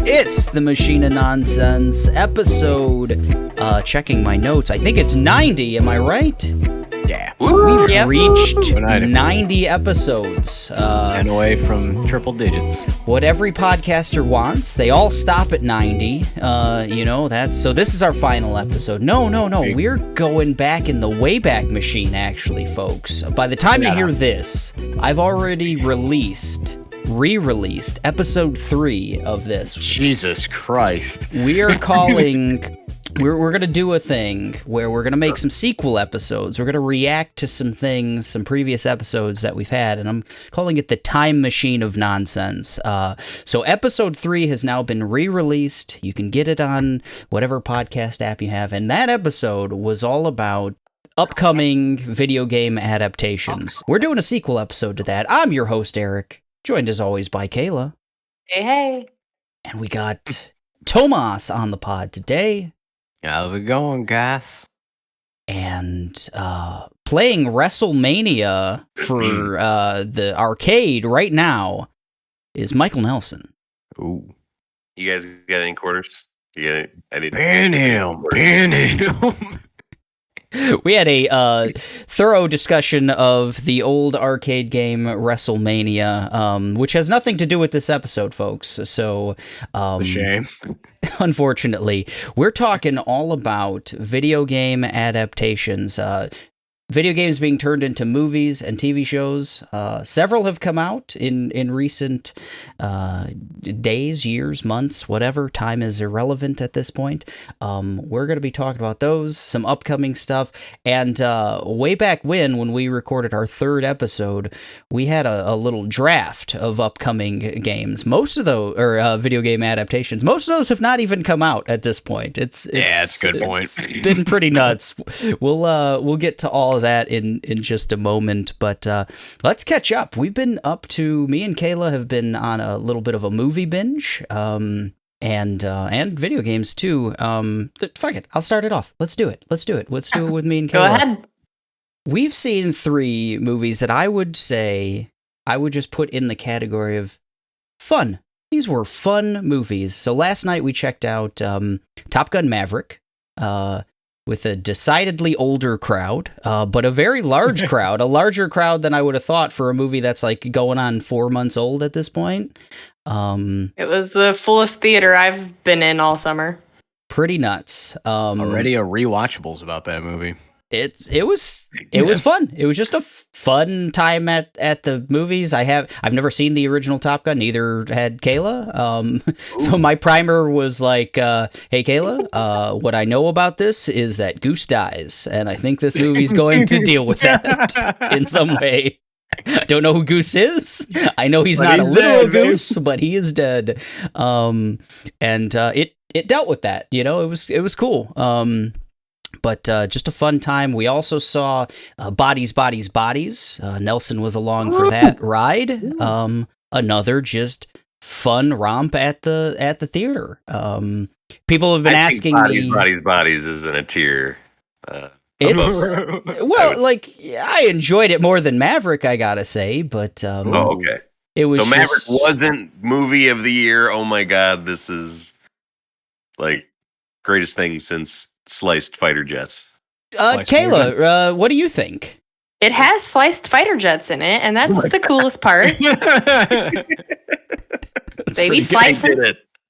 It's the Machine of Nonsense episode, checking my notes, I think it's 90, am I right? Yeah. We've reached 90 episodes. And away from triple digits. What every podcaster wants. They all stop at 90. So this is our final episode. No. We're going back in the Wayback Machine, actually, folks. By the time you hear this, I've already re-released episode 3 of this. Jesus Christ. We are calling... We're going to do a thing where we're going to make some sequel episodes. We're going to react to some things, some previous episodes that we've had, and I'm calling it the Time Machine of Nonsense. So episode 3 has now been re-released. You can get it on whatever podcast app you have, and that episode was all about upcoming video game adaptations. We're doing a sequel episode to that. I'm your host, Eric, joined as always by Kayla. Hey. And we got Tomas on the pod today. How's it going, guys? And playing WrestleMania for the arcade right now is Michael Nelson. Ooh. You guys got any quarters? Ban him. We had a thorough discussion of the old arcade game WrestleMania, which has nothing to do with this episode, folks. So, a shame. Unfortunately, we're talking all about video game adaptations. Video games being turned into movies and TV shows. Several have come out in recent days, years, months, whatever. Time is irrelevant at this point. We're going to be talking about those, some upcoming stuff. And way back when we recorded our 3rd episode, we had a little draft of upcoming games. Most of those, or video game adaptations, most of those have not even come out at this point. It's a good point. It's been pretty nuts. We'll get to all of that in just a moment, but let's catch up. We've been up to, me and Kayla have been on a little bit of a movie binge, and video games too. Fuck it, I'll start it off. Let's do it with me and Kayla. Go ahead. We've seen 3 movies that I would say I would just put in the category of fun. These were fun movies. So last night we checked out Top Gun Maverick, with a decidedly older crowd, but a very large crowd, a larger crowd than I would have thought for a movie that's like going on 4 months old at this point. It was the fullest theater I've been in all summer. Pretty nuts. Already a rewatchables about that movie. It was fun. It was just a fun time at the movies. I've never seen the original Top Gun. Neither had Kayla. So my primer was like, "Hey Kayla, what I know about this is that Goose dies, and I think this movie's going to deal with that in some way." I don't know who Goose is. I know he's not a literal dead, goose, but he is dead. It dealt with that. You know, it was cool. But just a fun time. We also saw Bodies. Nelson was along for that ride. Another just fun romp at the theater. People have been asking me. Bodies isn't a tier. It's I enjoyed it more than Maverick, I gotta say. But okay. It was so Maverick wasn't movie of the year. Oh my god, this is like greatest thing since sliced fighter jets. Kayla, what do you think? It has sliced fighter jets in it, and that's the coolest part. Baby slicing.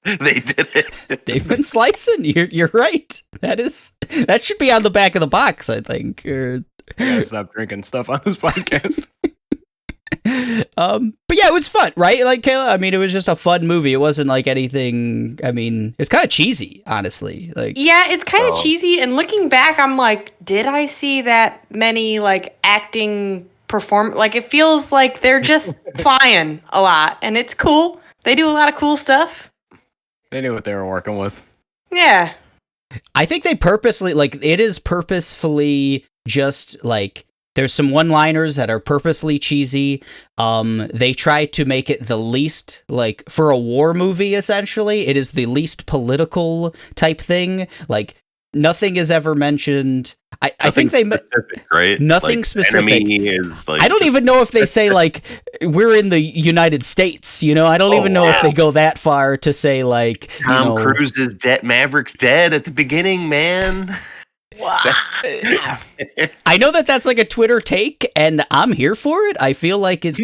They did it. They've been slicing. You're right. That should be on the back of the box, I think. I gotta stop drinking stuff on this podcast. But yeah, it was fun, right? Like Kayla, I mean, it was just a fun movie. It wasn't like anything. I mean, it's kind of cheesy, honestly. Like, yeah, it's kind of cheesy. And looking back, I'm like, did I see that many like acting Like, it feels like they're just flying a lot, and it's cool. They do a lot of cool stuff. They knew what they were working with. Yeah. I think they purposely, like, it is purposefully just, like, there's some one-liners that are purposely cheesy. They try to make it the least, like, for a war movie, essentially, it is the least political type thing. Like, nothing is ever mentioned. I think they specific, right? nothing Like, specific. enemy is like I don't just- even know if they say like we're in the United States. You know, I don't even know if they go that far to say like Tom Cruise is dead. Maverick's dead at the beginning, man. I know that that's like a Twitter take, and I'm here for it. I feel like it,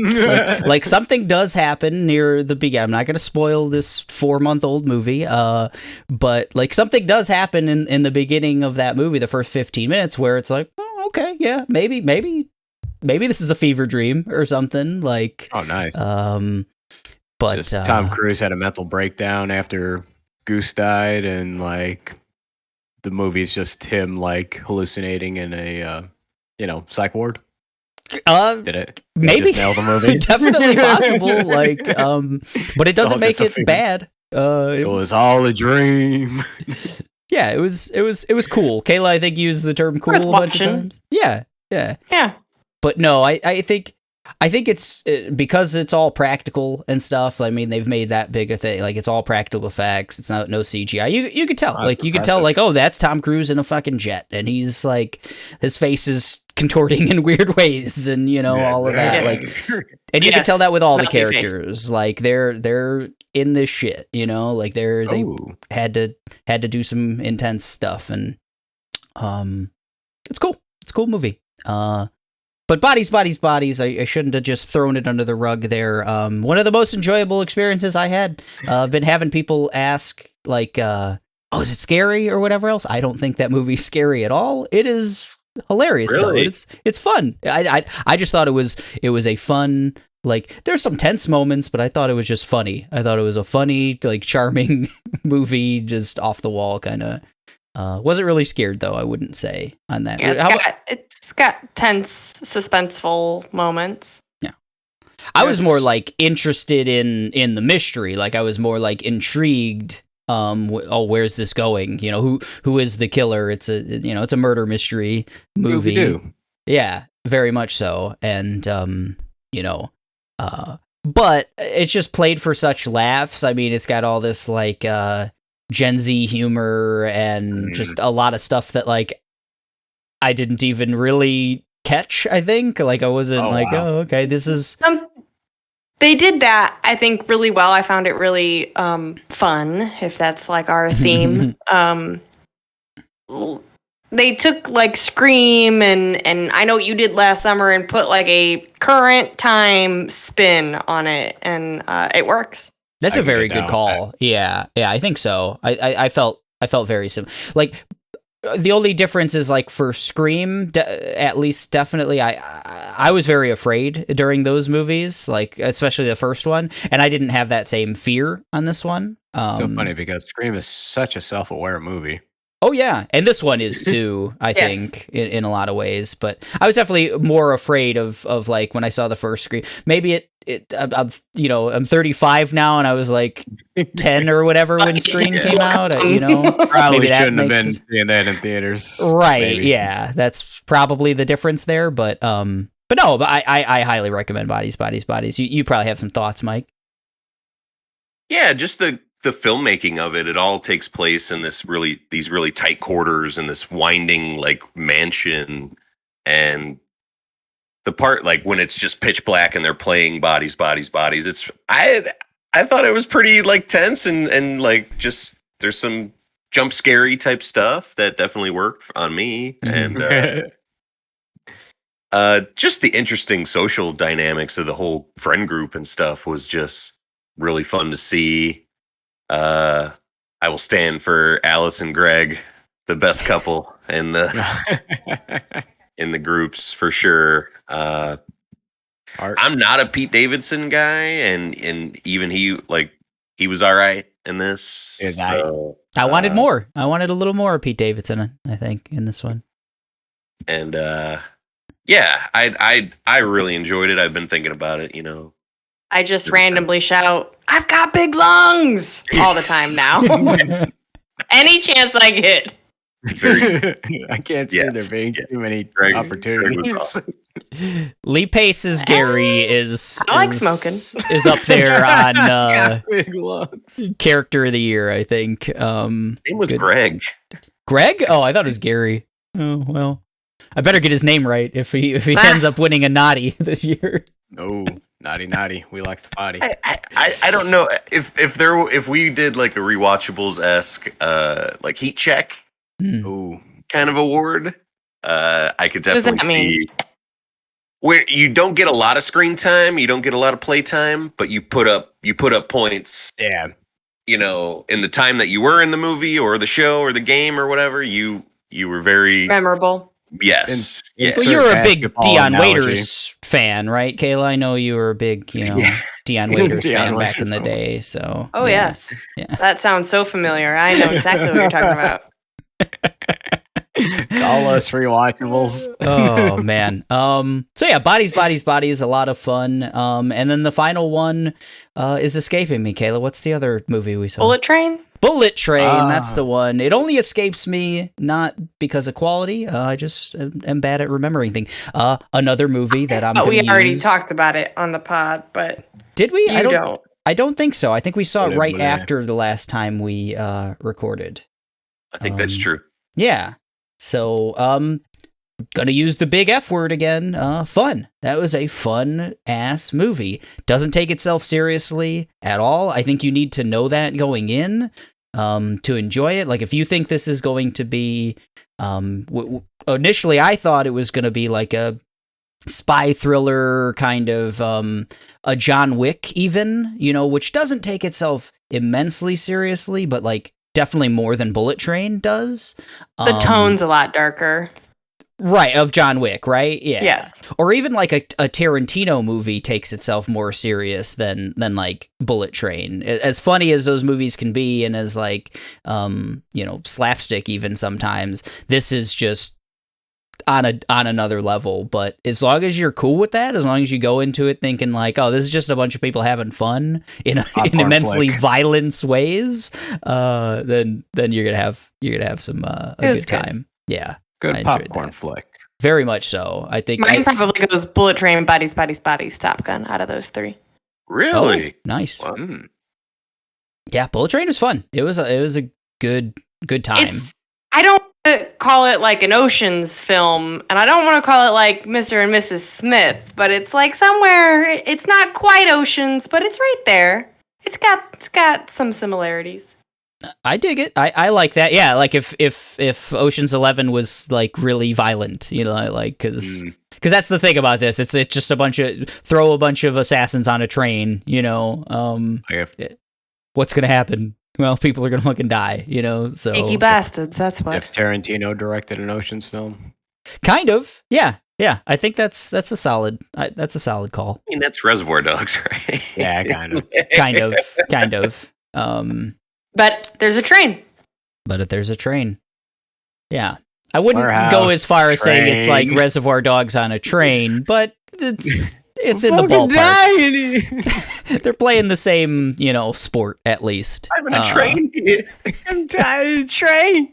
like something does happen near the beginning. I'm not going to spoil this 4-month-old movie, but like something does happen in the beginning of that movie, the first 15 minutes, where it's like, oh, okay, yeah, maybe this is a fever dream or something. Like, Oh, nice. But Just Tom Cruise had a mental breakdown after Goose died, and like the movie's just him like hallucinating in a psych ward. Did it? maybe Just nail the movie. definitely possible. Like, but it doesn't all make just a it figure. bad. It was all a dream. Yeah, it was cool. Kayla, I think, used the term cool Worth a bunch of watching. times. Yeah. Yeah. But no, I think it's because it's all practical and stuff. I mean, they've made that big a thing. Like, it's all practical effects. It's no CGI. You could tell. That's Like, you could tell, like, oh, that's Tom Cruise in a fucking jet, and he's like, his face is contorting in weird ways, and all of that. yeah. Like, and you can Yes, tell that with all the not your face. characters. Like, they're in this shit. Like they Ooh. had to do some intense stuff, and it's cool. It's a cool movie. But bodies. I shouldn't have just thrown it under the rug there. One of the most enjoyable experiences I had. I've been having people ask like, "Oh, is it scary or whatever else?" I don't think that movie's scary at all. It is hilarious. Really? Though. It's fun. I just thought it was a fun. Like, there's some tense moments, but I thought it was just funny. I thought it was a funny, like, charming movie, just off the wall kind of. Wasn't really scared though, I wouldn't say on that. Yeah, it's got tense, suspenseful moments. I was more like interested in the mystery. Like, I was more like intrigued. Where's this going? Who is the killer? It's a murder mystery movie. Scooby-Doo. Yeah, very much so. And but it's just played for such laughs. I mean, it's got all this like Gen Z humor and just a lot of stuff that like I didn't even really catch. I think like I wasn't wow. oh, okay, this is They did that, I think, really well. I found it really fun, if that's like our theme. They took like Scream and I know what you did last summer and put like a current time spin on it, and it works. That's I a can very get good down with call. Yeah, I think so. I felt very similar. Like, the only difference is like for Scream, at least definitely, I was very afraid during those movies, like especially the first one, and I didn't have that same fear on this one. So funny because Scream is such a self-aware movie. Oh yeah, and this one is too. I Yes. think in a lot of ways, but I was definitely more afraid of like when I saw the first Scream. Maybe I'm 35 now, and I was like 10 or whatever when Scream came out. Probably maybe that shouldn't have makes been seeing that in theaters. right. maybe. Yeah, that's probably the difference there. But no, but I highly recommend Bodies. You probably have some thoughts, Mike. Yeah, just the filmmaking of it. It all takes place in these really tight quarters in this winding like mansion, and the part like when it's just pitch black and they're playing bodies. It's I thought it was pretty like tense and like just there's some jump scary type stuff that definitely worked on me, and just the interesting social dynamics of the whole friend group and stuff was just really fun to see. I will stand for Alice and Greg, the best couple in the groups for sure. Art. I'm not a Pete Davidson guy, and even he was all right in this. Is So, I wanted more. I wanted a little more of Pete Davidson, I think, in this one. and yeah, I really enjoyed it. I've been thinking about it, I just 100%. randomly shout, "I've got big lungs!" all the time now. Any chance I get. I can't see Yes, there being yes. too many Greg opportunities. was awesome. Lee Pace's Gary is I like is- smoking. is up there on Big lungs. character of the year, I think. Name was Good. Greg. Greg? Oh, I thought it was Gary. Oh well. I better get his name right if he ends up winning a naughty this year. Oh, naughty. We like the body. I don't know if we did like a rewatchables-esque like heat check Ooh. kind of award, I could What does that definitely mean? see where you don't get a lot of screen time, you don't get a lot of play time, but you put up points. Yeah. You know, in the time that you were in the movie or the show or the game or whatever, you were very Memorable. yes. In- Well, you're a big basketball Dion analogy. Waiters fan, right, Kayla? I know you were a big, Yeah. Dion Waiters Dion fan back in the Waiters. day. So. Oh, yeah. yes. Yeah. That sounds so familiar. I know exactly what you're talking about. Call us rewatchables. Oh man. So yeah, bodies, a lot of fun. And then the final one is escaping me, Kayla. What's the other movie we saw? Bullet Train? Bullet Train. That's the one. It only escapes me not because of quality. I just am bad at remembering things. Another movie that I'm. But we gonna already use. taled about it on the pod, but Did we? you don't. I don't think so. I think we saw it right Bullet. after the last time we recorded. I think that's true. Yeah. So, gonna use the big F word again. Fun. That was a fun ass movie. Doesn't take itself seriously at all. I think you need to know that going in, to enjoy it. Like if you think this is going to be, initially I thought it was gonna be like a spy thriller kind of, a John Wick even, which doesn't take itself immensely seriously, but like, definitely more than Bullet Train does. The tone's a lot darker. Right, of John Wick, right? Yeah. Yes. Or even like a Tarantino movie takes itself more serious than like Bullet Train. As funny as those movies can be and as like, slapstick even sometimes, this is just on another level. But as long as you're cool with that, as long as you go into it thinking like, oh, this is just a bunch of people having fun in immensely violent ways, then you're gonna have some a good time. Yeah, Good I enjoyed popcorn that. flick. Very much so. I think Mine probably goes Bullet Train, Bodies, Top Gun out of those three. Really? Nice. Wow. Yeah, Bullet Train was fun. It was a good time. I don't want to call it like an Ocean's film, and I don't want to call it like Mr. and Mrs. Smith, but it's like somewhere. It's not quite Ocean's, but it's right there. It's got some similarities. I dig it. I like that. Yeah, like if Ocean's 11 was like really violent, like because that's the thing about this. It's just throw a bunch of assassins on a train. What's gonna happen? Well, people are gonna fucking die. So Sneaky bastards. That's what. If Tarantino directed an Ocean's film, kind of. Yeah. I think that's a solid call. I mean, that's Reservoir Dogs, right? yeah, kind of. kind of. But there's a train. But there's a train. Yeah. I wouldn't Warehouse, go as far as saying it's like train. Reservoir Dogs on a train, but it's in the Fucking ballpark. They're playing the same, sport at least. I'm in a train. I'm tired of the train.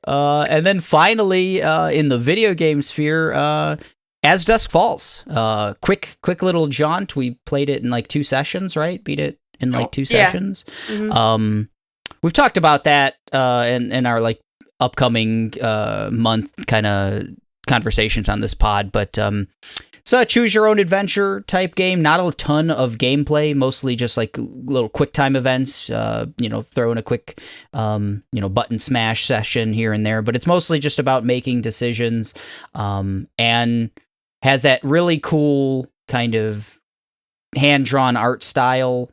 And then finally, in the video game sphere, As Dusk Falls. Quick little jaunt. We played it in like 2 sessions, right? Beat it in like 2 sessions. Mm-hmm. We've talked about that in our like upcoming month kind of conversations on this pod, but it's a choose your own adventure type game. Not a ton of gameplay, mostly just like little quick time events. Throw in a quick button smash session here and there, but it's mostly just about making decisions, and has that really cool kind of hand drawn art style.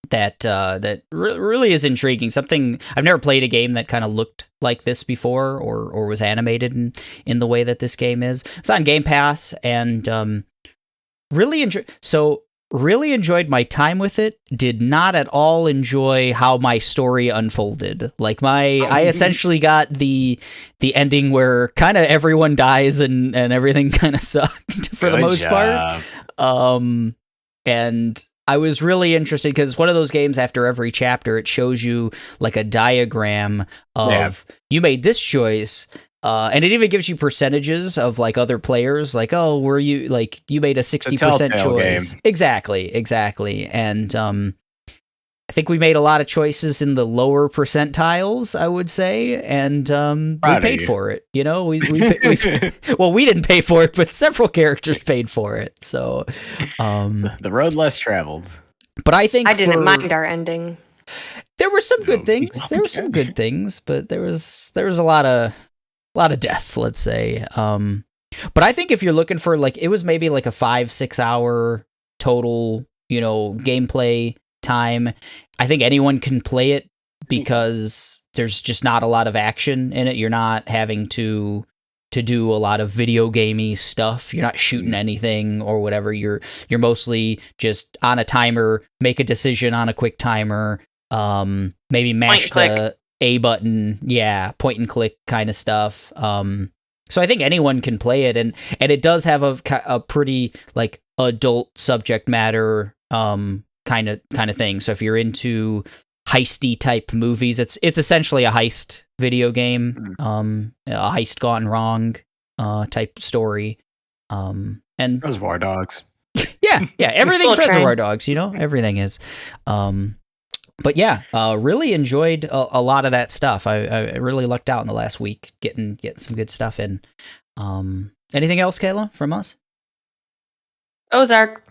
That really is intriguing. Something I've never played a game that kind of looked like this before, or was animated in the way that this game is. It's on Game Pass, and really enjoyed my time with it. Did not at all enjoy how my story unfolded. Like I essentially got the ending where kind of everyone dies and everything kind of sucked for the most part. And I was really interested because it's one of those games after every chapter, it shows you like a diagram of you made this choice. And it even gives you percentages of like other players, like, oh, were you like you made a 60% choice. Game. Exactly. And I think we made a lot of choices in the lower percentiles, I would say, and we paid for it. You know, we well, we didn't pay for it, but several characters paid for it. So, the road less traveled. But I think I didn't mind our ending. There were some good things. There were some good things, but there was a lot of death, let's say. But I think if you're looking for it was maybe like a 5-6 hour total, gameplay time. I think anyone can play it because there's just not a lot of action in it. You're not having to do a lot of video gamey stuff. You're not shooting anything or whatever. You're mostly just on a timer, make a decision on a quick timer, maybe mash the A button, point and click kind of stuff. So I think anyone can play it, and it does have a pretty like adult subject matter kind of thing. So if you're into heisty type movies, it's essentially a heist video game, a heist gone wrong type story, and Reservoir Dogs. yeah, everything's Reservoir Dogs, everything is. But yeah, really enjoyed a lot of that stuff. I really lucked out in the last week getting some good stuff in. Anything else, Kayla, from us? Ozark,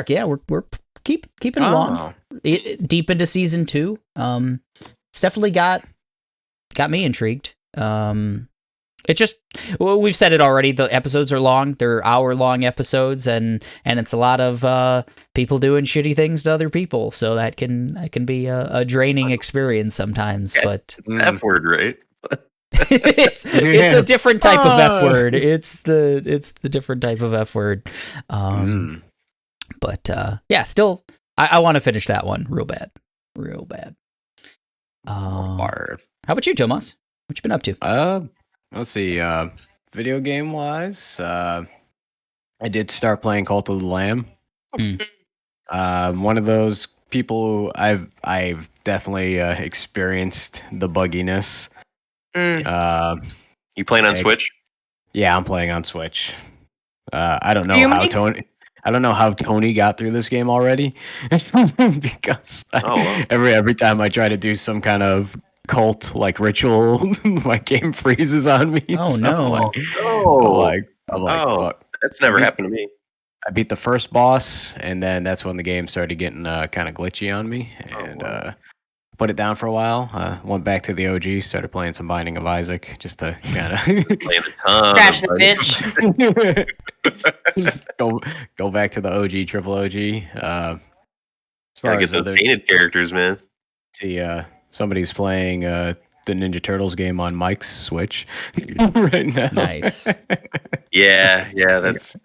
yeah, we're keeping along deep into season 2. It's definitely got me intrigued. It just, we've said it already, the episodes are long. They're hour-long episodes, and it's a lot of people doing shitty things to other people, so that can be a draining experience sometimes. But it's an F word, right? it's a different type of F word. It's the different type of F word. But yeah, still, I want to finish that one real bad. How about you, Tomas? What you been up to? Let's see. Video game wise, I did start playing Cult of the Lamb. One of those people I've definitely experienced the bugginess. You playing on Switch? Yeah, I'm playing on Switch. I don't know how Tony got through this game already, because every time I try to do some kind of cult like ritual, my game freezes on me. Oh no! I'm like, fuck. That's never happened to me. I beat the first boss, and then that's when the game started getting kind of glitchy on me, and put it down for a while. Went back to the OG, started playing some Binding of Isaac, just to kind of playing a ton. Scratch the bitch. go back to the OG, triple OG. As far as get those tainted characters, man. See, somebody's playing the Ninja Turtles game on Mike's Switch right now. Nice. Yeah, that's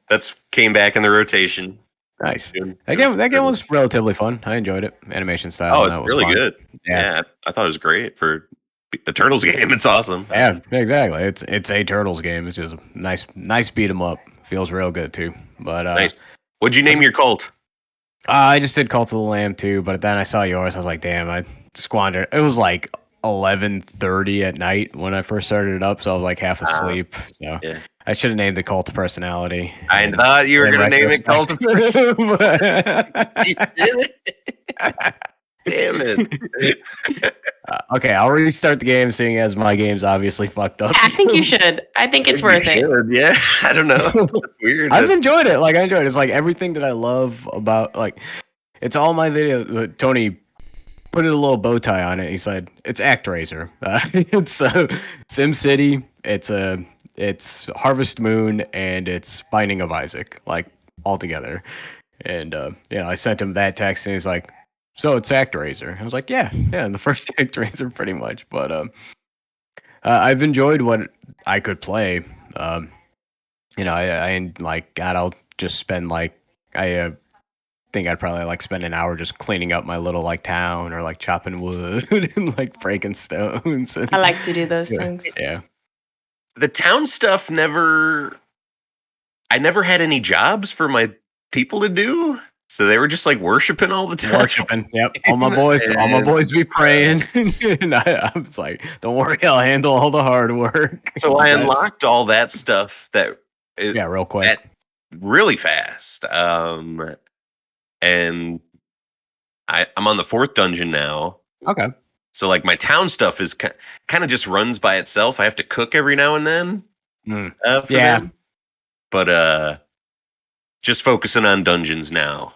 came back in the rotation. Nice. That game was relatively fun. I enjoyed it. Animation style. Oh, it's really good. Yeah, I thought it was great for the Turtles game. It's awesome. Yeah, exactly. It's a Turtles game. It's just a nice beat 'em up. Feels real good too. But nice. What'd you name your cult? I just did Cult of the Lamb too. But then I saw yours. I was like, damn, I squandered. It was like 11:30 at night when I first started it up, so I was like half asleep. So yeah. I should have named the Cult of Personality. I thought you were going to name it Cult of Personality. You did it. Damn it. Okay, I'll restart the game, seeing as my game's obviously fucked up. I think you should. I think it's worth it. Yeah, I don't know. That's weird. I've enjoyed it. Like, I enjoyed it. It's like everything that I love about, like, it's all my videos. Tony put a little bow tie on it. He said, it's ActRaiser. It's SimCity. It's Harvest Moon, and it's Binding of Isaac, like, all together. And, I sent him that text, and he's like, so it's ActRaiser. I was like, yeah, the first ActRaiser, pretty much. But I've enjoyed what I could play. I like, God, I'll just spend, like, I think I'd probably, like, spend an hour just cleaning up my little, like, town, or, like, chopping wood, and, like, breaking stones. And, I like to do those things. Yeah. The town stuff I never had any jobs for my people to do. So they were just like worshiping all the time. Worshiping, yep. All my boys be praying. And I was like, don't worry, I'll handle all the hard work. So I unlocked all that stuff real quick. Really fast. And I'm on the 4th dungeon now. Okay. So like my town stuff is kind of just runs by itself. I have to cook every now and then for them. But just focusing on dungeons now.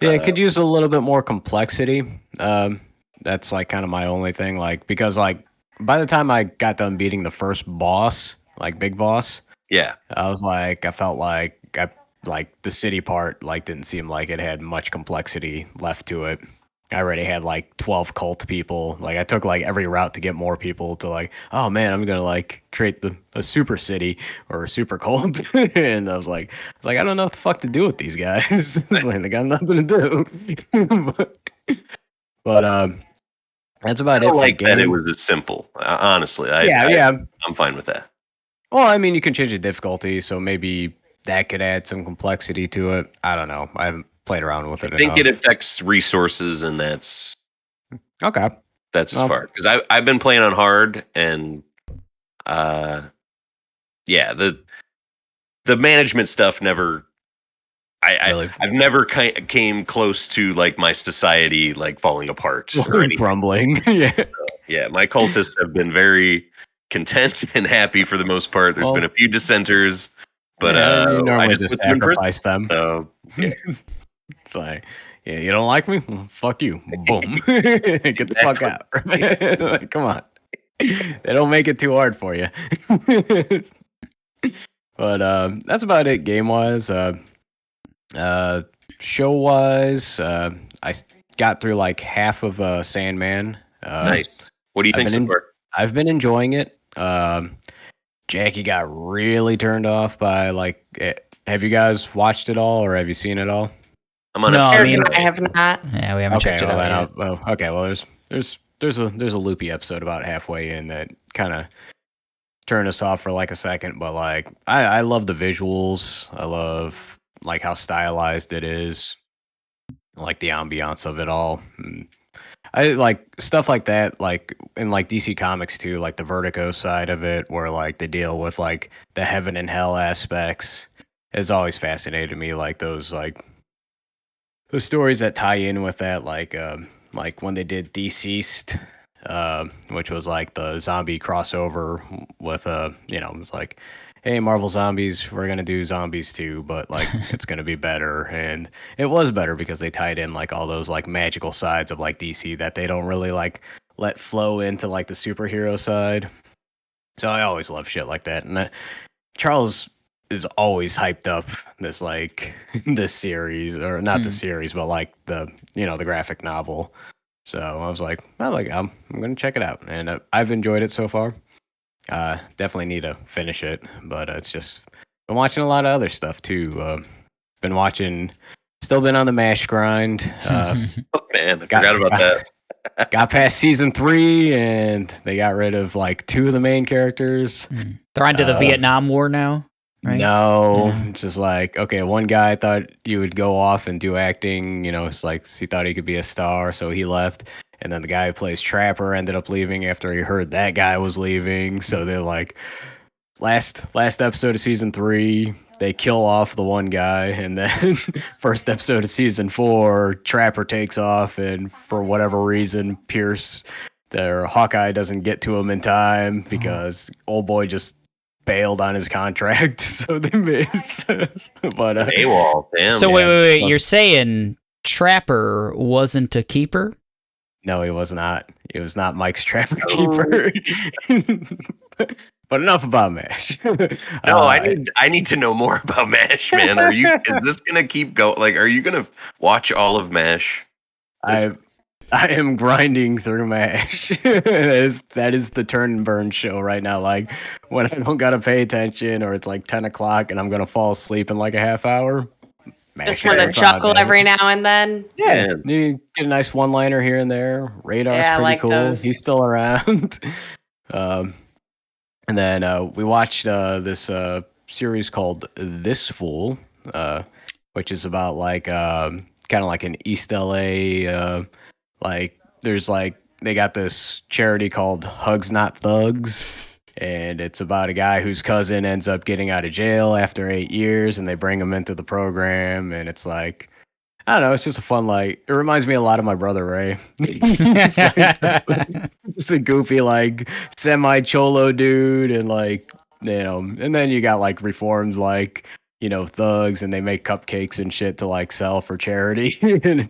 Yeah, it could use a little bit more complexity. That's like kind of my only thing. Like because like by the time I got done beating the first boss, like big boss, Yeah. I felt like the city part like didn't seem like it had much complexity left to it. I already had like 12 cult people. Like I took like every route to get more people to like, oh man, I'm gonna like create a super city or a super cult. And I was like, I don't know what the fuck to do with these guys. Like, they got nothing to do. but that's about I it don't for like the that it game. was as simple. Honestly, Yeah. I'm fine with that. Well, I mean, you can change the difficulty, so maybe that could add some complexity to it. I don't know. I haven't played around with it I think enough. it affects resources, and that's Okay. Well, far because I've been playing on hard, and yeah, the management stuff never. Really? I've never came close to like my society like falling apart or anything. Crumbling. Yeah. Yeah, my cultists have been very content and happy for the most part. There's been a few dissenters, but you normally I just put them in prison. sacrifice them. So yeah. It's like, yeah, you don't like me? Well, fuck you. Boom. Get the fuck out. Like, come on. They don't make it too hard for you. But that's about it game wise. Show wise, I got through like half of Sandman. Nice. What do you think so far? I've been enjoying it. Jackie got really turned off by like. Have you guys watched it all, or have you seen it all? I'm on. No, I mean, I have not. Yeah, we haven't checked it out yet. Okay, well, there's a loopy episode about halfway in that kind of turned us off for like a second, but like I love the visuals. I love like how stylized it is, like the ambiance of it all. I like stuff like that, like in like DC Comics too, like the Vertigo side of it, where like they deal with like the heaven and hell aspects. Has always fascinated me, like those stories that tie in with that, like when they did Deceased, which was like the zombie crossover with it was like, hey, Marvel Zombies, we're gonna do zombies too, but like it's gonna be better, and it was better because they tied in like all those like magical sides of like DC that they don't really like let flow into like the superhero side. So I always love shit like that, and Charles is always hyped up this like this series, or not the series, but like the the graphic novel. So I was like, I'm gonna check it out, and I've enjoyed it so far. Definitely need to finish it, but it's just been watching a lot of other stuff too. Still been on the MASH grind. Oh man, I forgot about that. Got past season 3, and they got rid of like 2 of the main characters. They're onto the Vietnam War now. Right? No, it's just like, okay, one guy thought you would go off and do acting, it's like he thought he could be a star, so he left. And then the guy who plays Trapper ended up leaving after he heard that guy was leaving. So they're like, last episode of season 3, they kill off the one guy, and then first episode of season 4, Trapper takes off, and for whatever reason, Hawkeye doesn't get to him in time because old boy just bailed on his contract, so they made but AWOL, damn. So wait, you're saying Trapper wasn't a keeper? No, he was not. It was not Mike's Trapper keeper. But enough about MASH. No, I need to know more about MASH, man. Is this gonna keep going? Like, are you gonna watch all of MASH? I am grinding through MASH. that is the turn and burn show right now. Like when I don't gotta pay attention, or it's like 10 o'clock and I'm gonna fall asleep in like a half hour. Just want to chuckle every now and then. Yeah, you get a nice one-liner here and there. Radar's pretty cool. Those. He's still around. And then we watched this series called This Fool, which is about like kind of like an East LA. Like there's like they got this charity called Hugs Not Thugs. And it's about a guy whose cousin ends up getting out of jail after 8 years, and they bring him into the program, and it's like I don't know. It's just a fun, like, it reminds me a lot of my brother Ray. It's like, just a goofy, like, semi-cholo dude, and like, and then you got like reformed, like, thugs, and they make cupcakes and shit to like sell for charity, and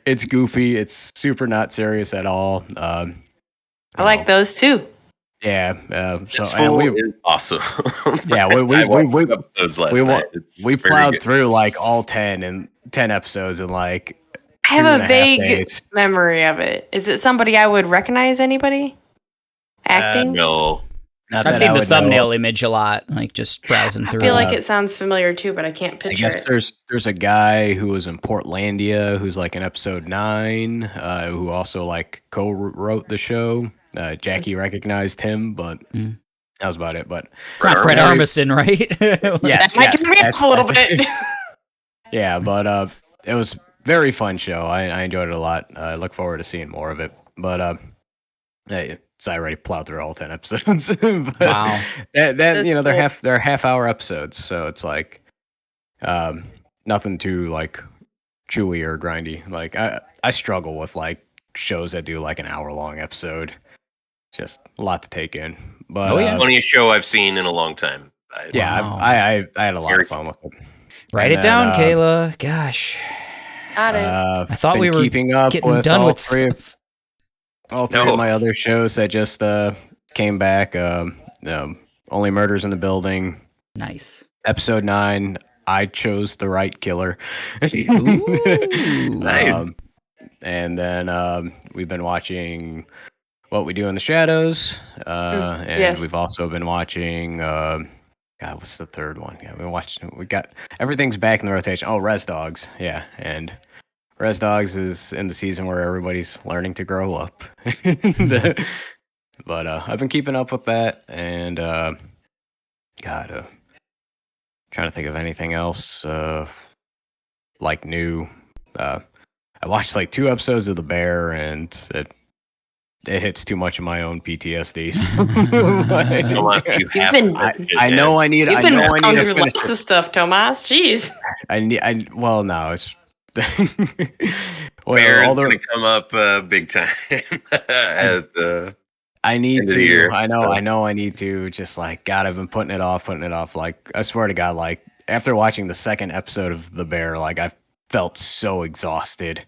it's goofy. It's super not serious at all. I like those too. Yeah. This So and fool is awesome. yeah, I watched two episodes last night. It's we very plowed good. through like all 10 episodes in like I have a 2.5 vague days. memory of it. Is it somebody I would recognize? Anybody acting? No, Not I've that seen I the would know. thumbnail image a lot, like just browsing I through. feel like it sounds familiar too, but I can't I picture guess it. there's a guy who was in Portlandia who's like in episode 9, who also like co-wrote the show. Jackie recognized him, but that was about it. But it's not Fred Armisen, right? yeah, That might give me a little bit. Yeah, but it was very fun show. I enjoyed it a lot. I look forward to seeing more of it. But hey, so I already plowed through all 10 episodes. But Wow. that That's cool. they're half-hour episodes, so it's like nothing too like chewy or grindy. Like I struggle with like shows that do like an hour-long episode. Just a lot to take in. But Oh, yeah. funniest show I've seen in a long time. yeah, Wow. I had a lot Very of fun with it. Write And it down, then, Kayla. Gosh. Got it. I thought been we were keeping up getting with done all with three stuff. of No. my other shows that just came back. Only Murders in the Building, Nice. episode 9. I chose the right killer. Ooh. Nice. And then we've been watching What We Do in the Shadows, and yes. we've also been watching. God, what's the third one? Yeah, we got everything's back in the rotation. Oh, Res Dogs, yeah, and Res Dogs is in the season where everybody's learning to grow up. But I've been keeping up with that, and God, trying to think of anything else like new. I watched like 2 episodes of The Bear, and it hits too much of my own PTSD. Tomas, you You've have been- to watch it, I man. know I need. You've I been know I going need through to finish. lots of stuff, Tomas. Jeez. Well, no, it's. Bear is all the- going to come up big time at the I need end of the to. year, I know. so. I know. I need to. Just like God, I've been putting it off. Like I swear to God, like after watching the second episode of The Bear, like I felt so exhausted.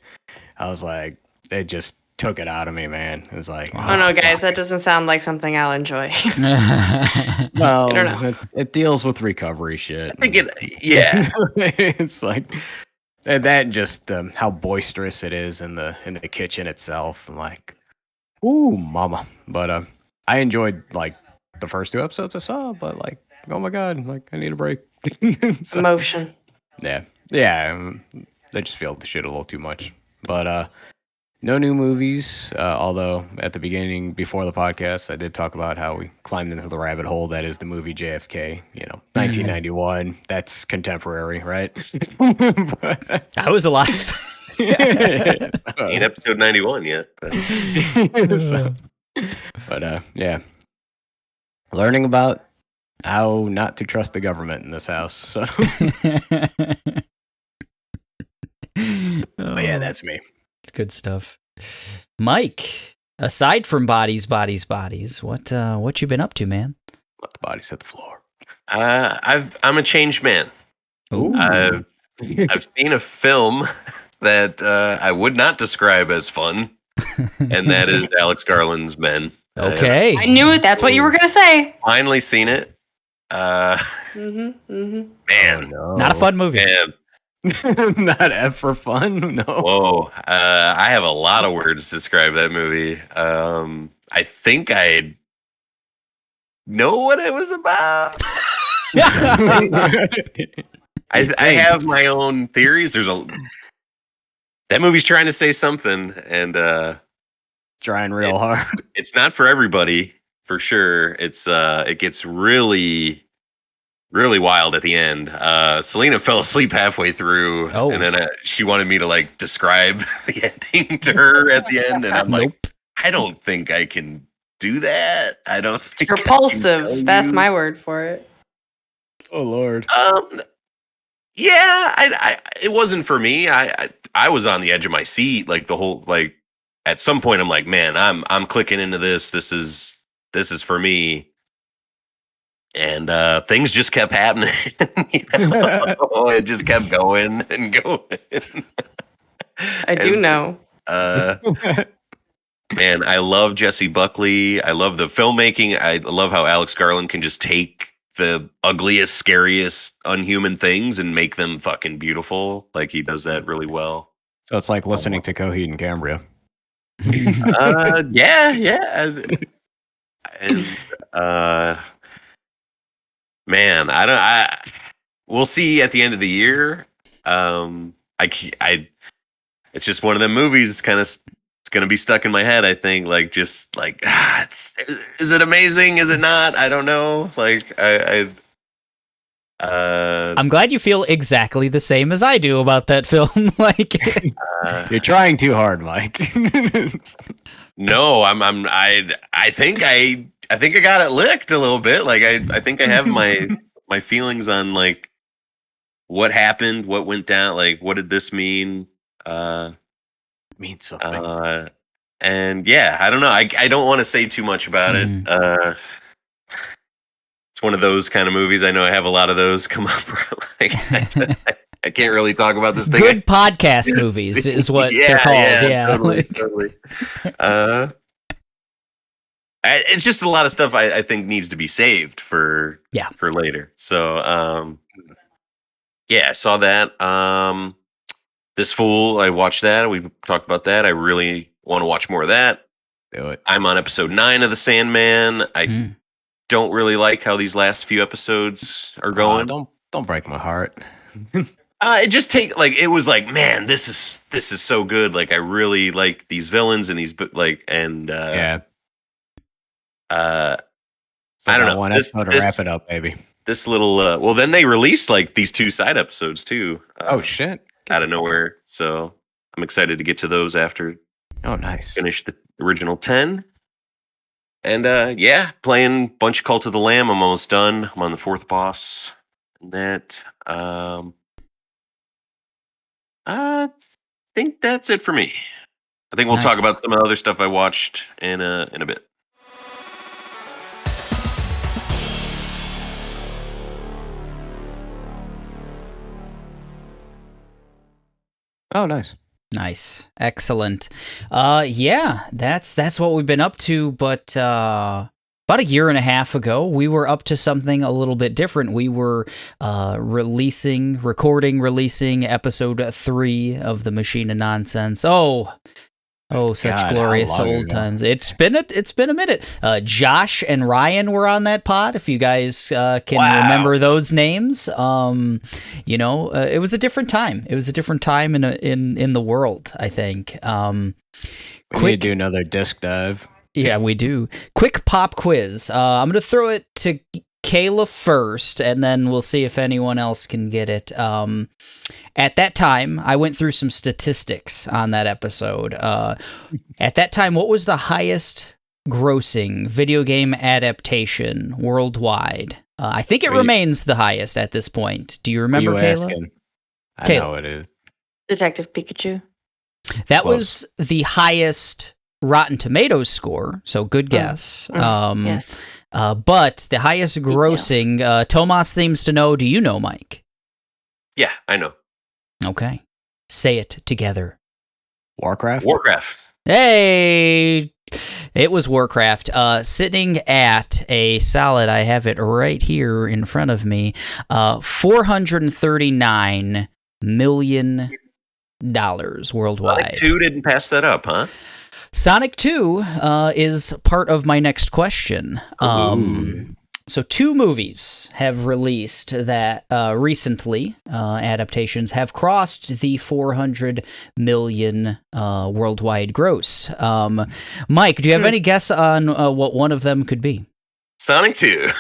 I was like, it just took it out of me, man. It was like, Oh no, guys, that doesn't sound like something I'll enjoy. well, I don't know. it deals with recovery shit. I think yeah. It's like and that and just how boisterous it is in the kitchen itself. I'm like, ooh, mama. But I enjoyed like the first 2 episodes I saw, but like, oh my God, like I need a break. So, Emotion. yeah, they just feel the shit a little too much. But no new movies. Although at the beginning, before the podcast, I did talk about how we climbed into the rabbit hole that is the movie JFK. 1991. That's contemporary, right? I was alive. Ain't episode 91 yet. But. But yeah, learning about how not to trust the government in this house. So, but yeah, that's me. Good stuff. Mike, aside from bodies, what you been up to, man? Let the bodies hit the floor. I'm a changed man. Ooh. I've seen a film that I would not describe as fun, and that is Alex Garland's Men. Okay. I knew it. That's what you were gonna say. Finally seen it. Mm-hmm. Man, Oh, no. Not a fun movie. man. Not F for fun. No. Whoa. I have a lot of words to describe that movie. I think I know what it was about. I have my own theories. That movie's trying to say something, and Trying real hard. it's not for everybody, for sure. It gets really, really wild at the end. Selena fell asleep halfway through, and then she wanted me to like describe the ending to her at the end, and I'm like, I don't think I can do that. I don't think Repulsive. That's my word for it. Oh Lord. Yeah, it wasn't for me. I was on the edge of my seat, like the whole like. At some point, I'm like, man, I'm clicking into this. This is for me. And things just kept happening. It just kept going and going. I do know. Man, I love Jesse Buckley. I love the filmmaking. I love how Alex Garland can just take the ugliest, scariest, unhuman things and make them fucking beautiful. Like he does that really well. So it's like listening to Coheed and Cambria. Yeah. And man, we'll see at the end of the year. It's just one of them movies. It's going to be stuck in my head. I think, like, just like, is it amazing? Is it not? I don't know. Like, I'm glad you feel exactly the same as I do about that film. Like, you're trying too hard, Mike. No, I think I got it licked a little bit. Like, I think I have my feelings on like what happened, what went down, like what did this mean? Means something. And yeah, I don't know. I don't want to say too much about it. It's one of those kind of movies. I know I have a lot of those come up. Like, I can't really talk about this thing. Good podcast movies is what they're called. Yeah, totally. It's just a lot of stuff I think needs to be saved for later. So I saw that. This Fool, I watched that. We talked about that. I really want to watch more of that. Do it. I'm on episode 9 of The Sandman. I don't really like how these last few episodes are going. Don't break my heart. It just it was like, man, this is so good. Like I really like these villains and these I don't know. One episode to wrap it up, baby. This little well, then they released like these 2 side episodes too. Oh shit! Out of nowhere. So I'm excited to get to those after. Oh, nice. Finish the original 10. And playing a bunch of Cult of the Lamb. I'm almost done. I'm on the 4th boss. And that I think that's it for me. I think we'll talk about some of the other stuff I watched in a bit. Oh, nice. Nice. Excellent. That's what we've been up to, but about a year and a half ago, we were up to something a little bit different. We were releasing episode 3 of The Machine of Nonsense. Oh, such God, glorious old times. It's been a minute. Josh and Ryan were on that pod, if you guys can remember those names. It was a different time. It was a different time in the world, I think. We need to do another disc dive. Yeah, we do. Quick pop quiz. I'm going to throw it to Kayla first, and then we'll see if anyone else can get it. At that time, I went through some statistics on that episode. At that time, what was the highest grossing video game adaptation worldwide? I think it remains the highest at this point. Do you remember, Kayla? I know it is. Detective Pikachu. That was the highest Rotten Tomatoes score, so good guess. Yes. But the highest grossing, Tomas seems to know. Do you know, Mike? Yeah, I know. Okay. Say it together. Warcraft? Hey! It was Warcraft. Sitting at a solid, I have it right here in front of me, $439 million worldwide. Sonic 2 didn't pass that up, huh? Sonic 2 is part of my next question. So 2 movies have released that recently, adaptations, have crossed the 400 million worldwide gross. Mike, do you have any guess on what one of them could be? Sonic 2.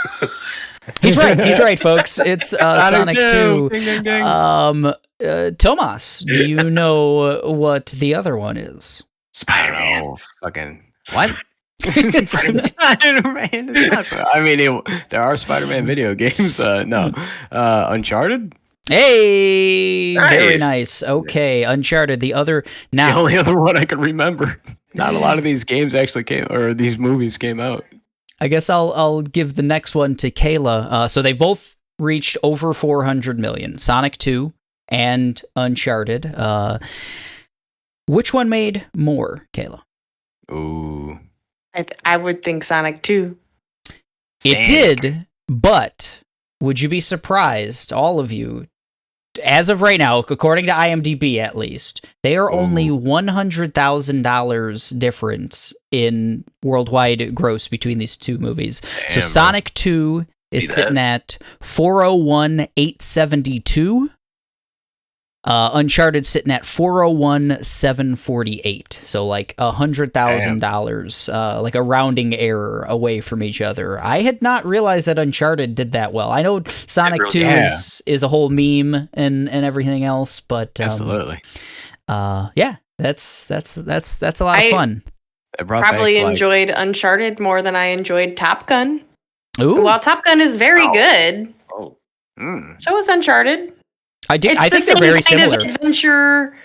He's right, folks. It's Sonic 2. Ding, ding, ding. Tomas, do you know what the other one is? Spider-Man. Oh, fucking what? Spider-Man. I mean, there are Spider-Man video games. No, Uncharted. Hey, very Nice. nice. Okay, Uncharted. The other The now. only other one I can remember. Not a lot of these games actually these movies came out. I guess I'll give the next one to Kayla. So they both reached over 400 million. Sonic 2 and Uncharted. Which one made more, Kayla? Ooh. I would think Sonic 2. It did, but would you be surprised, all of you, as of right now, according to IMDb at least, they are only $100,000 difference in worldwide gross between these two movies. Damn, So Sonic 2 is See sitting at 401,872. Uncharted sitting at 401,748. So like $100,000, like a rounding error away from each other. I had not realized that Uncharted did that well. I know Sonic 2 is a whole meme and everything else, but Absolutely. yeah, that's a lot of fun. Probably enjoyed Uncharted more than I enjoyed Top Gun. Ooh, While Top Gun is very good, Oh, so is Uncharted. I think they're very similar. Kind of adventure,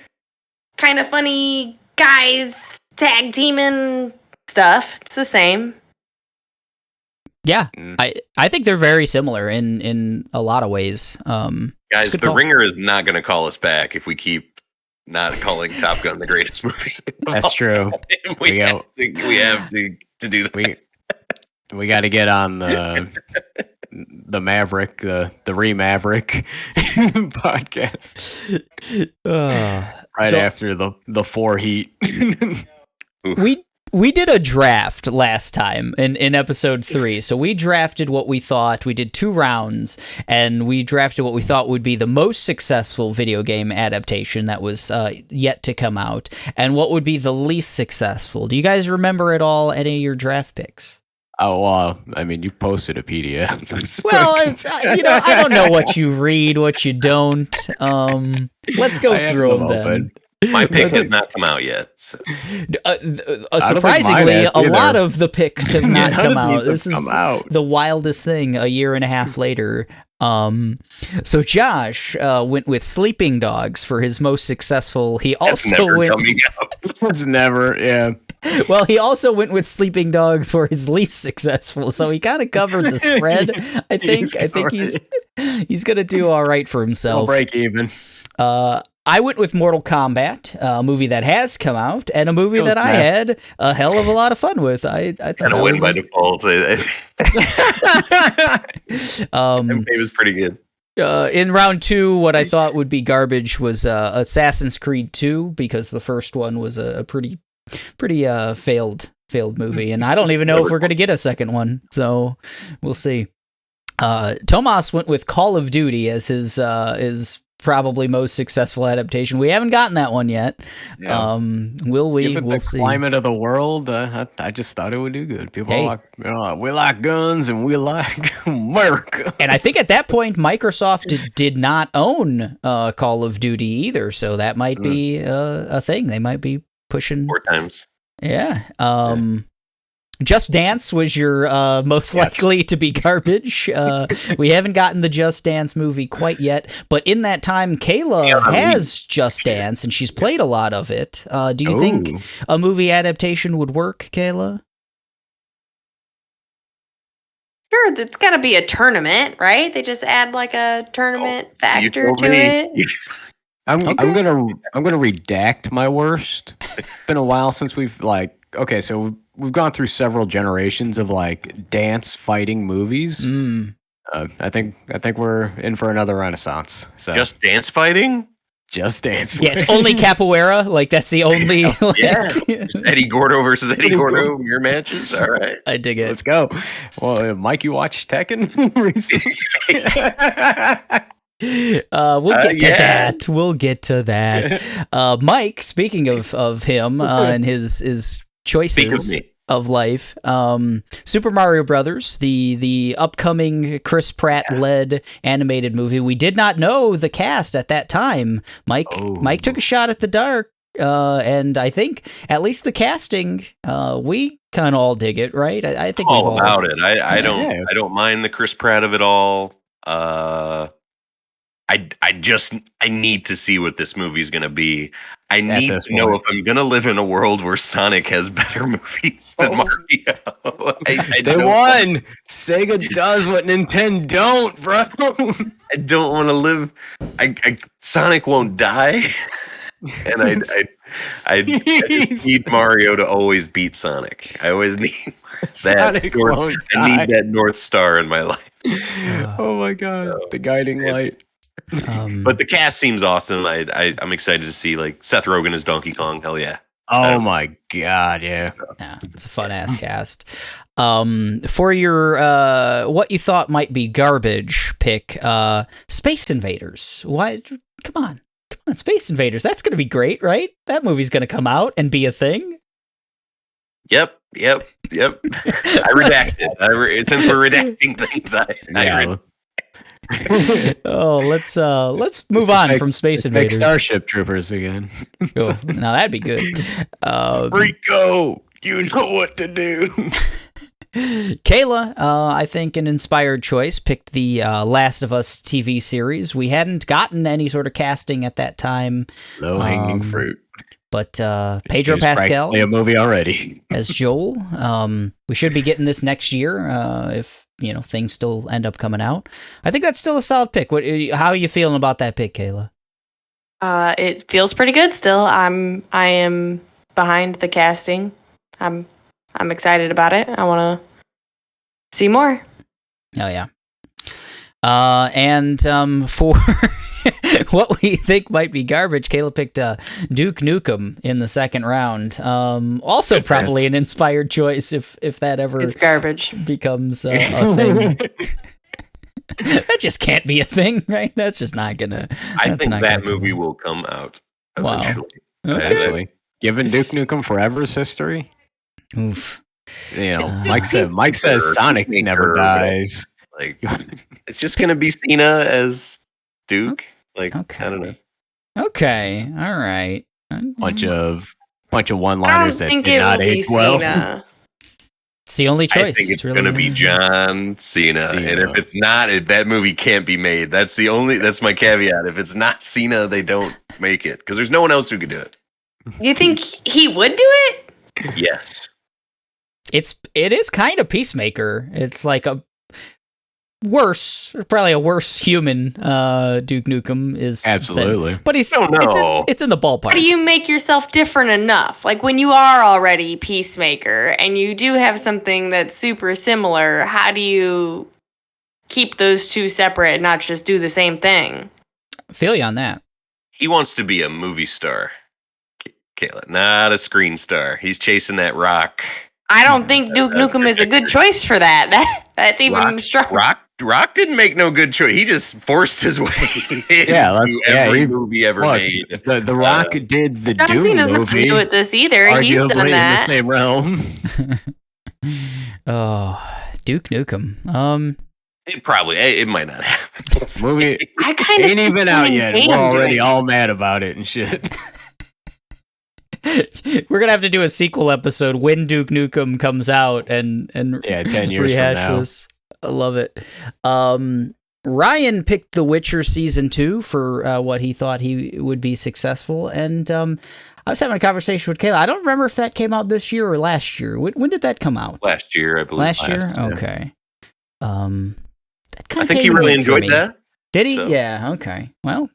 kind of funny guys tag teaming stuff. It's the same. Yeah, I think they're very similar in a lot of ways. guys, the Ringer is not going to call us back if we keep not calling Top Gun the greatest movie. That's true. we have to do that. We got to get on the Maverick, the Maverick podcast after the 4 heat. We did a draft last time in episode 3. So we drafted what we thought. We did 2 rounds, and we drafted what we thought would be the most successful video game adaptation that was yet to come out, and what would be the least successful. Do you guys remember at all any of your draft picks? Oh, well, I mean, you posted a PDF. Well, it's, I don't know what you read, what you don't. Let's go through them then. My pick has not come out yet. So. Surprisingly, a lot of the picks have not come out. This is out. The wildest thing a year and a half later. So Josh went with Sleeping Dogs for his most successful. He also went. It's never, yeah. Well, he also went with Sleeping Dogs for his least successful, so he kind of covered the spread. I think he's gonna do all right for himself. He'll break even. I went with Mortal Kombat, a movie that has come out, and a movie that I had a hell of a lot of fun with. I thought kind of win by default. It was pretty good. In round 2, what I thought would be garbage was Assassin's Creed 2, because the first one was a pretty failed movie, and I don't even know if we're going to get a second one, so we'll see. Tomas went with Call of Duty as his probably most successful adaptation. We haven't gotten that one yet. Yeah. Will we? Given we'll the see. Climate of the world, I just thought it would do good. People we like guns and we like America. And I think at that point, Microsoft did not own Call of Duty either, so that might be a thing. They might be pushing 4 times. Yeah. Just Dance was your most likely to be garbage. We haven't gotten the Just Dance movie quite yet, but in that time, Kayla has Just Dance, and she's played a lot of it. Do you think a movie adaptation would work, Kayla? Sure, it's got to be a tournament, right? They just add like a tournament factor to it. I'm gonna redact my worst. It's been a while since we've so we've gone through several generations of like dance fighting movies. I think we're in for another renaissance. So Just dance fighting? Just dance. Yeah, it's only capoeira. Like that's the only. Just Eddie Gordo versus Eddie Gordo mirror matches. All right, I dig it. Let's go. Well, Mike, you watched Tekken recently? We'll get to that. Mike, speaking of him and his choices of life, Super Mario Brothers, the upcoming Chris Pratt led animated movie. We did not know the cast at that time. Mike took a shot at the dark, and I think at least the casting, we kind of all dig it, right? I think we've all about it. I don't mind the Chris Pratt of it all. I need to see what this movie is going to be. I need to know if I'm going to live in a world where Sonic has better movies than Mario. They won. Sega does what Nintendo don't, bro. I don't want to live. Sonic won't die, and I just need Mario to always beat Sonic. I always need that. I need that North Star in my life. Oh my god, the guiding light. But the cast seems awesome. I'm excited to see like Seth Rogen as Donkey Kong. Hell yeah! Oh my god, yeah. It's a fun ass cast. For your what you thought might be garbage pick, Space Invaders. Why? Come on, Space Invaders. That's gonna be great, right? That movie's gonna come out and be a thing. Yep. I redacted. Since we're redacting things, let's move on from Space Invaders. Starship Troopers again. Cool. Now that'd be good. Rico, you know what to do. Kayla, I think an inspired choice, picked the Last of Us TV series. We hadn't gotten any sort of casting at that time. Low hanging fruit. But Pedro Pascal, a movie already as Joel. We should be getting this next year if things still end up coming out. I think that's still a solid pick. How are you feeling about that pick, Kayla? It feels pretty good still. I am behind the casting. I'm excited about it. I want to see more. Oh yeah. And for what we think might be garbage, Kayla picked Duke Nukem in the second round. Also probably an inspired choice if that ever it's garbage becomes a thing. That just can't be a thing, right? That's just not gonna. I think that movie will come out eventually. Wow. Okay. Actually, given Duke Nukem Forever's history, oof. Mike says Sonic never dies. Like, it's just gonna be Cena as Duke. Like, okay. I don't know. Okay, all right. Bunch of one-liners that did not age well. It's the only choice. I think it's really gonna be John Cena. And if it's not, that movie can't be made. That's my caveat. If it's not Cena, they don't make it because there's no one else who could do it. You think he would do it? Yes. It is kind of Peacemaker. It's like probably a worse human. Duke Nukem is absolutely, but it's in the ballpark. How do you make yourself different enough? Like when you are already Peacemaker and you do have something that's super similar, how do you keep those two separate and not just do the same thing? I feel you on that. He wants to be a movie star, Kayla, not a screen star. He's chasing that rock. I don't think Duke Nukem is a good choice for that. That's even stronger. Rock didn't make no good choice. He just forced his way into every movie ever made. The Rock did the John Doom Cena's movie. not going to do it this either. Arguably He's done that. in the same realm. Oh, Duke Nukem. It might not happen. Movie I kind of ain't even out yet. We're already all mad about it and shit. We're gonna have to do a sequel episode when Duke Nukem comes out and 10 years rehash from now. this. I love it. Ryan picked The Witcher season 2 for what he thought he would be successful, and I was having a conversation with Kayla. I don't remember if that came out this year or last year. When did that come out? Last year, I believe. Last year? Okay. I think he really enjoyed that. Did he? So. Yeah. Okay. Well,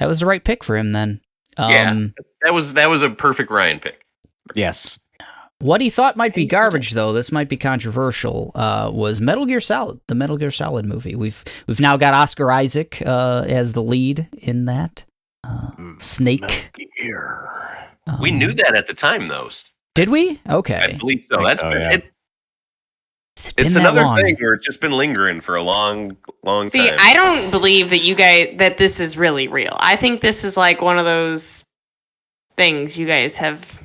that was the right pick for him then. That was a perfect Ryan pick. Yes. What he thought might be garbage, though, this might be controversial, was Metal Gear Solid, the Metal Gear Solid movie. We've now got Oscar Isaac as the lead in that. Snake. We knew that at the time, though. Did we? Okay. I believe so. It's that another long? thing where it's just been lingering for a long time. See, I don't believe that this is really real. I think this is like one of those things you guys have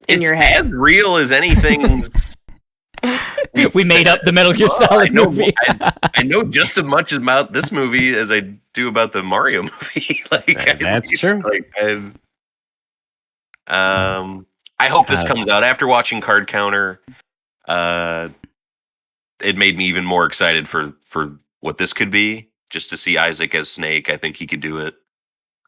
in your head. As real as anything. We made up the Metal Gear Solid movie. I know just as much about this movie as I do about the Mario movie. That's true. I hope this comes out after watching Card Counter. It made me even more excited for what this could be. just to see Isaac as Snake. I think he could do it.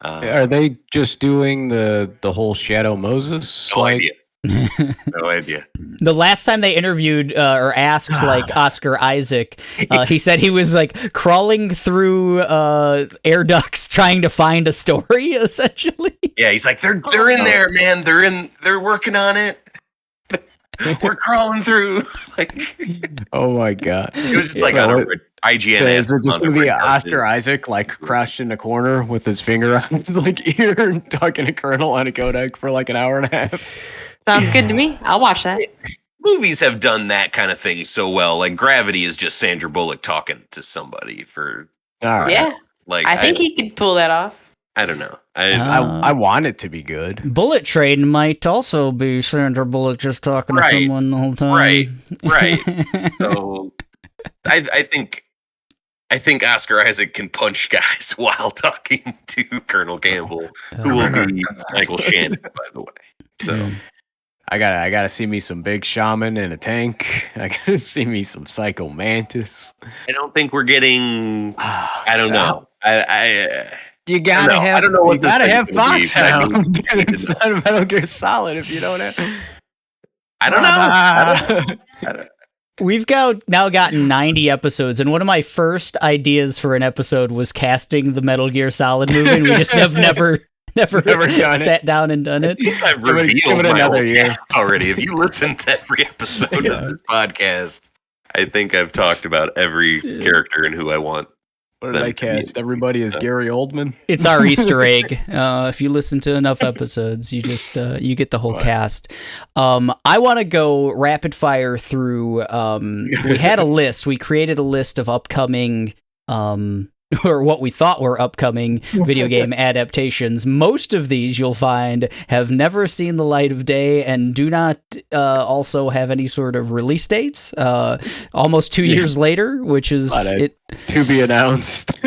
Are they just doing the whole Shadow Moses? No idea. No idea. The last time they interviewed or asked like Oscar Isaac, he said he was like crawling through air ducts trying to find a story. Essentially, yeah, he's like they're in there, man. They're working on it. We're crawling through. Like, oh my god! It was just like on a IGN. So is it just going to be Oscar Isaac like crouched in a corner with his finger on his like ear and talking to Colonel on a codec for like an hour and a half? Sounds good to me. I'll watch that. Movies have done that kind of thing so well. Like Gravity is just Sandra Bullock talking to somebody for. All right. Yeah, like I think he could pull that off. I don't know. I want it to be good. Bullet Train might also be Sandra Bullock just talking to someone the whole time. Right. So, I think Oscar Isaac can punch guys while talking to Colonel Campbell, who will be Michael Shannon, by the way. So. I gotta see me some big shaman in a tank. I gotta see me some Psycho Mantis. I don't think we're getting. I don't know. You gotta have. I don't know what you this gotta have thing's gonna be, Foxhound. It's not a Metal Gear Solid if you don't have. I don't know. We've now gotten 90 episodes, and one of my first ideas for an episode was casting the Metal Gear Solid movie, and we just have never sat down and done it. I've revealed my whole cast already. If you listen to every episode of this podcast, I think I've talked about every character and who I want. What did I cast? Everybody is Gary Oldman. It's our Easter egg. If you listen to enough episodes, you just you get the whole cast. I want to go rapid fire through. We had a list. We created a list of upcoming. Or what we thought were upcoming video game adaptations. Most of these you'll find have never seen the light of day and do not also have any sort of release dates. Almost 2 years later, which is it to be announced.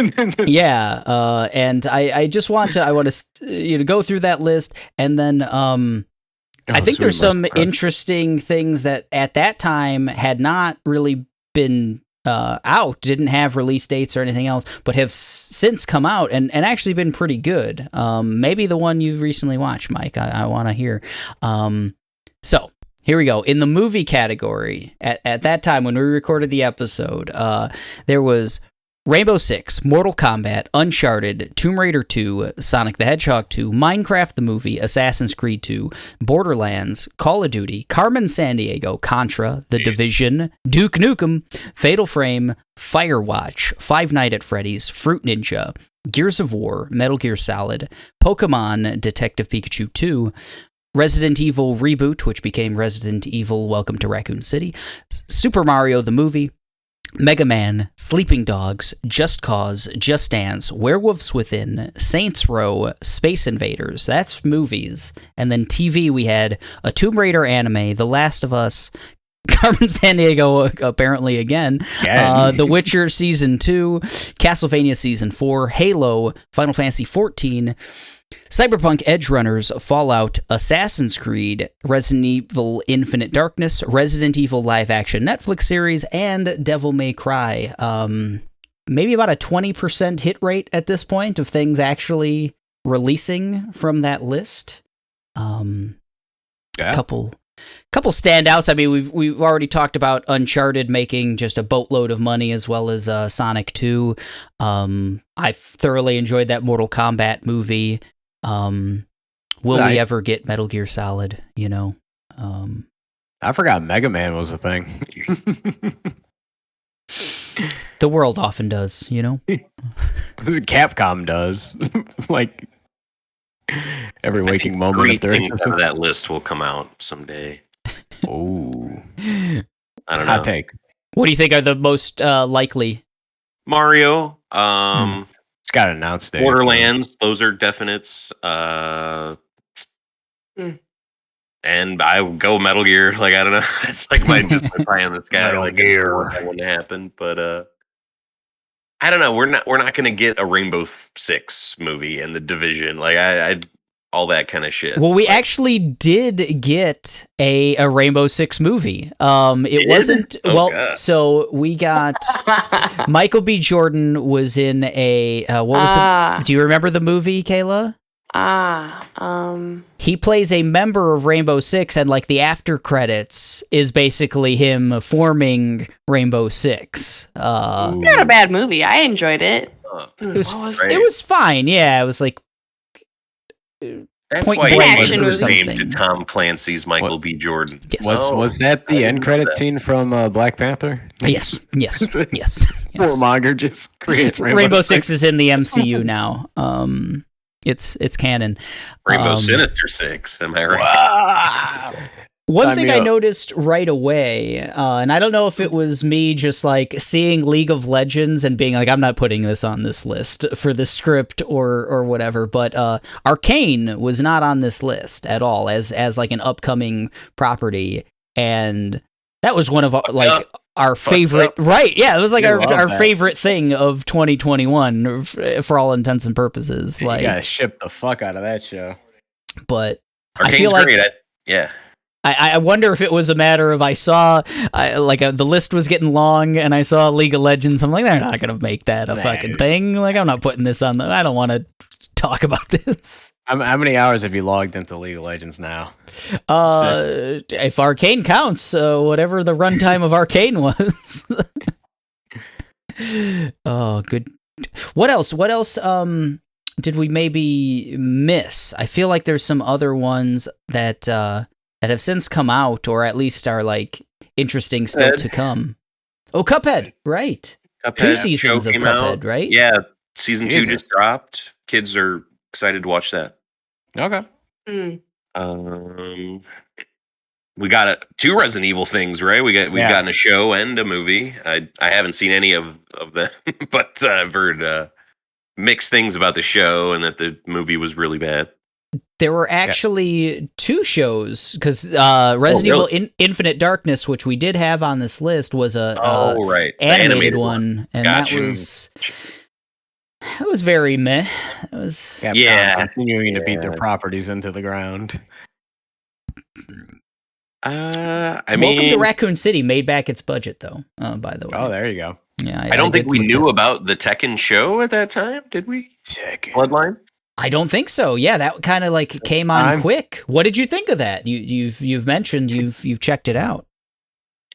Yeah, and I just want to go through that list, and then I think there's some interesting things that at that time had not really been out, didn't have release dates or anything else, but have since come out and actually been pretty good. Maybe the one you've recently watched, Mike. I want to hear. So here we go. In the movie category, at that time when we recorded the episode, there was Rainbow Six, Mortal Kombat, Uncharted, Tomb Raider 2, Sonic the Hedgehog 2, Minecraft the movie, Assassin's Creed 2, Borderlands, Call of Duty, Carmen Sandiego, Contra, The Division, Duke Nukem, Fatal Frame, Firewatch, Five Nights at Freddy's, Fruit Ninja, Gears of War, Metal Gear Solid, Pokemon Detective Pikachu 2, Resident Evil Reboot, which became Resident Evil Welcome to Raccoon City, Super Mario the movie, Mega Man, Sleeping Dogs, Just Cause, Just Dance, Werewolves Within, Saints Row, Space Invaders. That's movies. And then TV, we had a Tomb Raider anime, The Last of Us, Carmen Sandiego apparently again, The Witcher Season 2, Castlevania Season 4, Halo, Final Fantasy 14, Cyberpunk Edgerunners, Fallout, Assassin's Creed, Resident Evil Infinite Darkness, Resident Evil live-action Netflix series, and Devil May Cry. Maybe about a 20% hit rate at this point of things actually releasing from that list. Couple standouts. I mean, we've already talked about Uncharted making just a boatload of money, as well as Sonic 2. I thoroughly enjoyed that Mortal Kombat movie. Will we ever get Metal Gear Solid? I forgot Mega Man was a thing. The world often does, Capcom does. Like every waking moment of their existence. That list will come out someday. Oh, I don't know. Hot take. What do you think are the most likely? Mario. It's got an announced date. Borderlands. Those are definites. And I would go Metal Gear. Like, I don't know. It's like my pie in the sky. Metal Gear. That wouldn't happen. But I don't know. We're not going to get a Rainbow Six movie and The Division. Like, all that kind of shit. Well, we actually did get a Rainbow Six movie. It wasn't God. so we got Michael B. Jordan was in a what was do you remember the movie, Kayla? He plays a member of Rainbow Six, and like the after credits is basically him forming Rainbow Six. It's not a bad movie. I enjoyed it. It was fine. Yeah, it was like that's point why blank he or was named to something. Tom Clancy's Michael B. Jordan. Yes. Was that the end credit scene from Black Panther? Yes. Warmonger just creates Rainbow Six is in the MCU now. It's canon. Rainbow Sinister Six, am I right? Wow. One thing I noticed right away, and I don't know if it was me just like seeing League of Legends and being like, I'm not putting this on this list for the script or whatever, but Arcane was not on this list at all as like an upcoming property, and that was one of our favorite, right? Yeah, it was like our favorite thing of 2021 for all intents and purposes. Like, you gotta ship the fuck out of that show. But Arcane's I feel like great. Yeah. I wonder if it was a matter of I saw the list was getting long and I saw League of Legends. I'm like, they're not gonna make that a fucking thing. Like, I'm not putting this on. I don't want to talk about this. How many hours have you logged into League of Legends now? If Arcane counts, whatever the runtime of Arcane was. Oh, good. What else? Did we maybe miss? I feel like there's some other ones that have since come out, or at least are like interesting still to come. Oh, Cuphead, right? Cuphead 2 seasons of came Cuphead, out. right? Yeah, season 2 just dropped. Kids are excited to watch that. Okay. We got 2 Resident Evil things, right? We've gotten a show and a movie. I haven't seen any of them, but I've heard mixed things about the show and that the movie was really bad. There were actually 2 shows, because Resident Evil Infinite Darkness, which we did have on this list, was animated one, and that was very meh. It was continuing to beat their properties into the ground. Welcome to Raccoon City made back its budget, though. By the way. Oh, there you go. Yeah, I don't think we knew about the Tekken show at that time, did we? Tekken Bloodline. I don't think so. Yeah, that kind of like came on quick. What did you think of that? You've mentioned you've checked it out.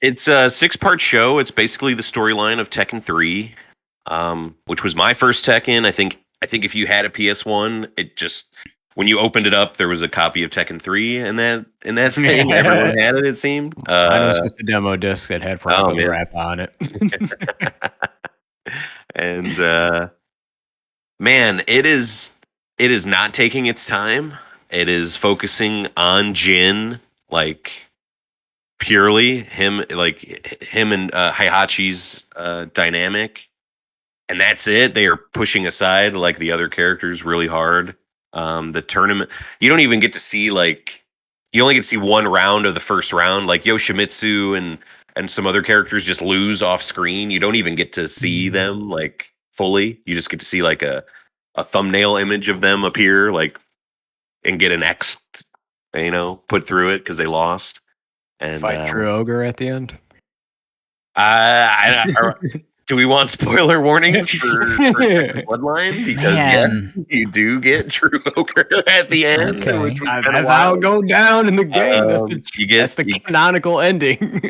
It's a 6-part show. It's basically the storyline of Tekken 3, which was my first Tekken. I think if you had a PS1, it just when you opened it up, there was a copy of Tekken 3 in that thing. Everyone had it. It seemed. Mine was just a demo disc that had probably rap on it. And man, it is not taking its time. It is focusing on Jin, like purely him and Heihachi's dynamic, and that's it. They are pushing aside like the other characters really hard. The tournament, you don't even get to see you only get to see one round of the first round. Like Yoshimitsu and some other characters just lose off screen. You don't even get to see them like fully. You just get to see like a thumbnail image of them appear and get an X, put through it because they lost. And fight True Ogre at the end. Do we want spoiler warnings for Bloodline? Because you do get True Ogre at the end. Okay. Which that's how it go down in the game. That's the canonical ending.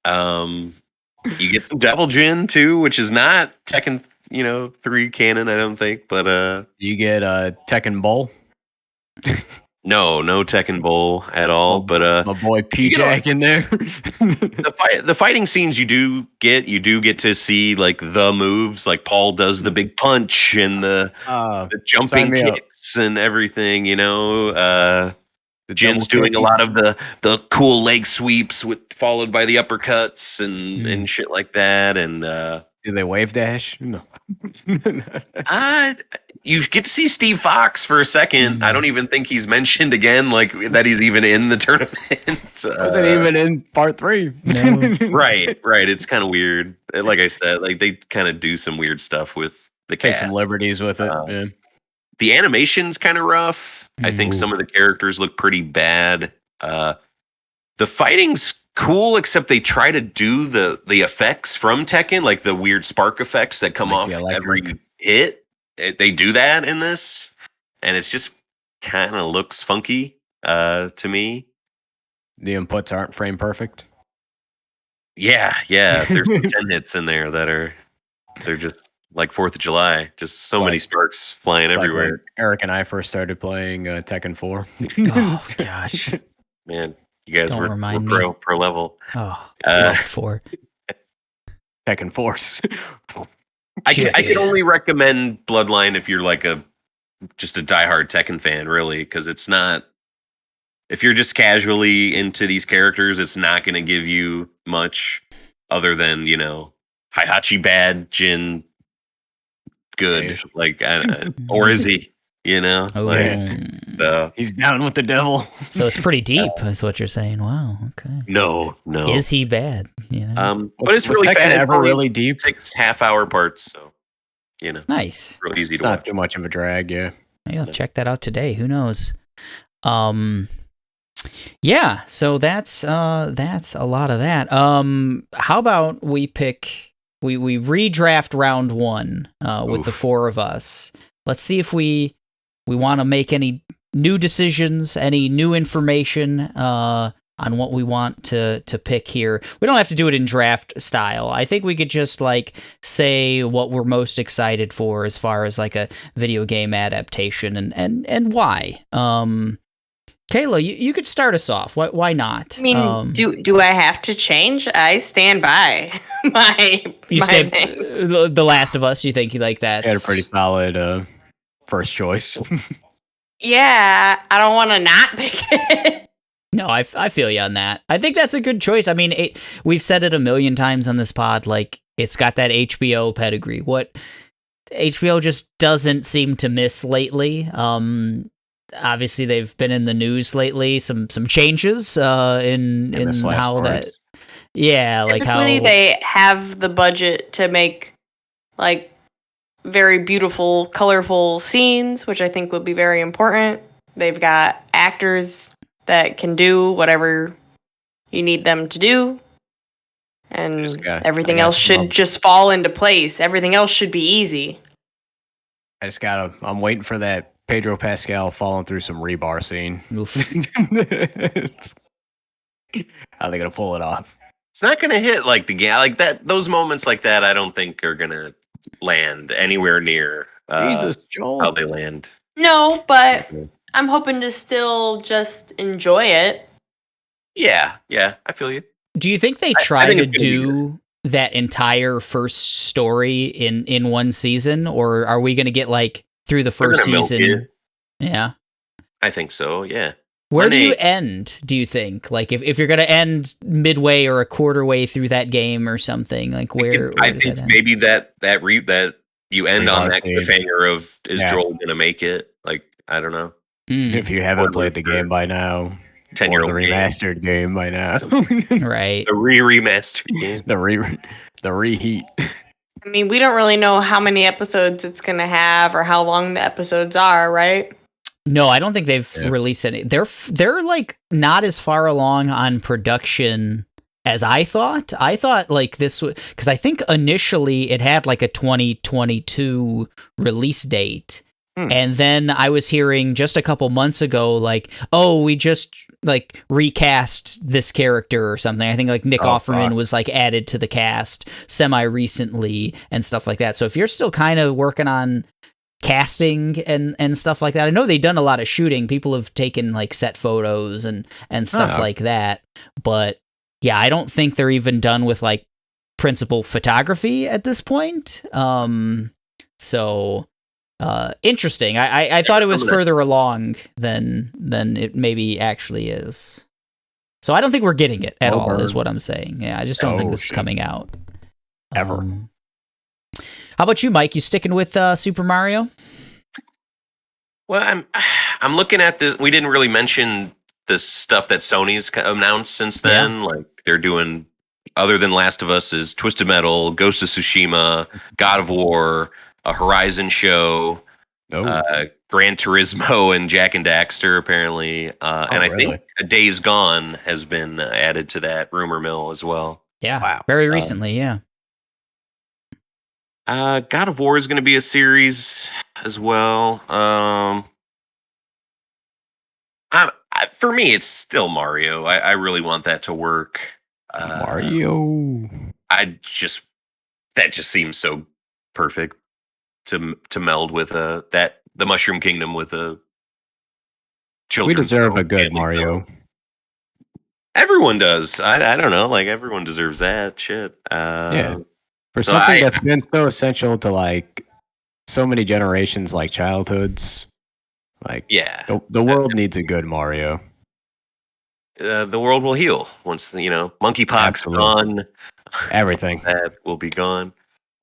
You get some Devil Jin too, which is not Tekken 3 canon, I don't think, but you get Tekken Bowl. No Tekken Bowl at all. But my boy P-Jack in there. the fighting scenes you do get to see like the moves, like Paul does the big punch and the jumping kicks and everything. Jin's doing a lot of the cool leg sweeps followed by the uppercuts and shit like that. And do they wave dash? No. You get to see Steve Fox for a second. I don't even think he's mentioned again, like that he's even in the tournament. Wasn't even in part 3. No. Right. It's kind of weird. Like I said, like they kind of do some weird stuff with the take cat. some liberties with it. the animation's kind of rough. I think some of the characters look pretty bad. The fighting's cool, except they try to do the effects from Tekken, like the weird spark effects that come off every hit. They do that in this, and it's just kind of looks funky to me. The inputs aren't frame perfect. Yeah. There's some 10 hits in there they're just like 4th of July. Just so many sparks flying everywhere. Like Eric and I first started playing Tekken 4. Oh gosh, Man, you guys Don't were remind pro level. oh, love 4. Tekken Force. I could only recommend Bloodline if you're like just a diehard Tekken fan, really, because it's not. If you're just casually into these characters, it's not going to give you much other than, Heihachi bad, Jin good, like, or is he? So he's down with the devil. So it's pretty deep, is what you're saying. Wow. Okay. No. Is he bad? But it's really fast. Ever really deep? 6 half-hour parts, so Nice. real easy to Not watch. too much of a drag. Yeah. Maybe I'll check that out today. Who knows? Yeah. So that's a lot of that. How about we pick? We redraft round 1 with the 4 of us. Let's see if we want to make any new decisions, any new information on what we want to pick here. We don't have to do it in draft style. I think we could just say what we're most excited for as far as like a video game adaptation and why. Kayla, you could start us off. Why not? I mean, do I have to change? I stand by my things. The Last of Us. You think you like that? Had a pretty solid first choice. Yeah, I don't want to not pick it. No, I feel you on that. I think that's a good choice. I mean, we've said it a million times on this pod. Like, it's got that HBO pedigree. What HBO just doesn't seem to miss lately. Obviously, they've been in the news lately. Some changes in how that. Yeah, like typically how they have the budget to make like very beautiful, colorful scenes, which I think would be very important. They've got actors that can do whatever you need them to do, and everything else should just fall into place. Everything else should be easy. I'm waiting for that Pedro Pascal falling through some rebar scene. How are they gonna pull it off? It's not gonna hit like the game like that. Those moments like that, I don't think are gonna land anywhere near Jesus, Joel. how they land. No, but I'm hoping to still just enjoy it. Yeah, I feel you. Do you think they try to do that entire first story in one season, or are we going to get through the first season? Yeah, I think so. Yeah. Where do you end? Do you think if you're going to end midway or a quarter way through that game or something where I think maybe that you end on that cliffhanger of is Joel going to make it? I don't know. If you haven't played the game by now. 10-year-old remastered game by now. Right. The remastered game. The reheat. I mean, we don't really know how many episodes it's going to have or how long the episodes are, right? No, I don't think they've released any. They're not as far along on production as I thought. I thought this would, because I think initially it had a 2022 release date. And then I was hearing just a couple months ago, we just recast this character or something. I think Nick Offerman was added to the cast semi-recently and stuff like that. So if you're still kind of working on casting and stuff like that, I know they've done a lot of shooting. People have taken set photos and stuff like that. But yeah, I don't think they're even done with principal photography at this point. So interesting. I thought it was further along than it maybe actually is. So I don't think we're getting it at all, is what I'm saying. Yeah, I just don't think this is coming out ever. How about you, Mike? You sticking with Super Mario? Well, I'm looking at this. We didn't really mention the stuff that Sony's announced since then. Yeah. They're doing, other than Last of Us, is Twisted Metal, Ghost of Tsushima, God of War, a Horizon show, Gran Turismo and Jack and Daxter apparently, and I think Days Gone has been added to that rumor mill as well. Yeah, very recently, yeah. God of War is going to be a series as well. For me, it's still Mario. I really want that to work. Mario. That just seems so perfect to meld with the Mushroom Kingdom with a children's. We deserve a good Mario. Film. Everyone does. I don't know. Like everyone deserves that shit. Yeah. For something that's been so essential to like so many generations, like childhoods. Like the world needs a good Mario. The world will heal once monkeypox gone. Everything that will be gone.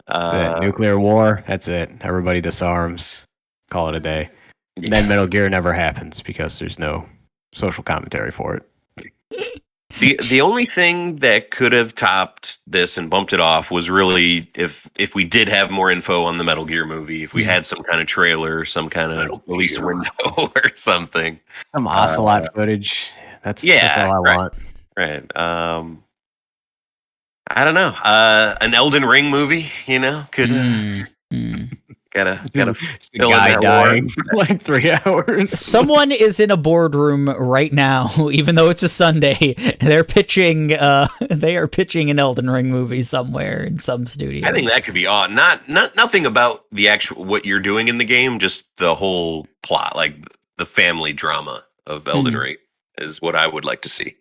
That's it. Nuclear war. That's it. Everybody disarms. Call it a day. And then Metal Gear never happens because there's no social commentary for it. The only thing that could have topped this and bumped it off was really if we did have more info on the Metal Gear movie, if we had some kind of trailer, some kind of release window or something. Some Ocelot footage. That's all I want. Right. I don't know. An Elden Ring movie, could gotta just a guy dying for like 3 hours. Someone is in a boardroom right now, even though it's a Sunday. They're pitching. They are pitching an Elden Ring movie somewhere in some studio. I think that could be odd. Nothing about the actual what you're doing in the game, just the whole plot, like the family drama of Elden Ring, is what I would like to see.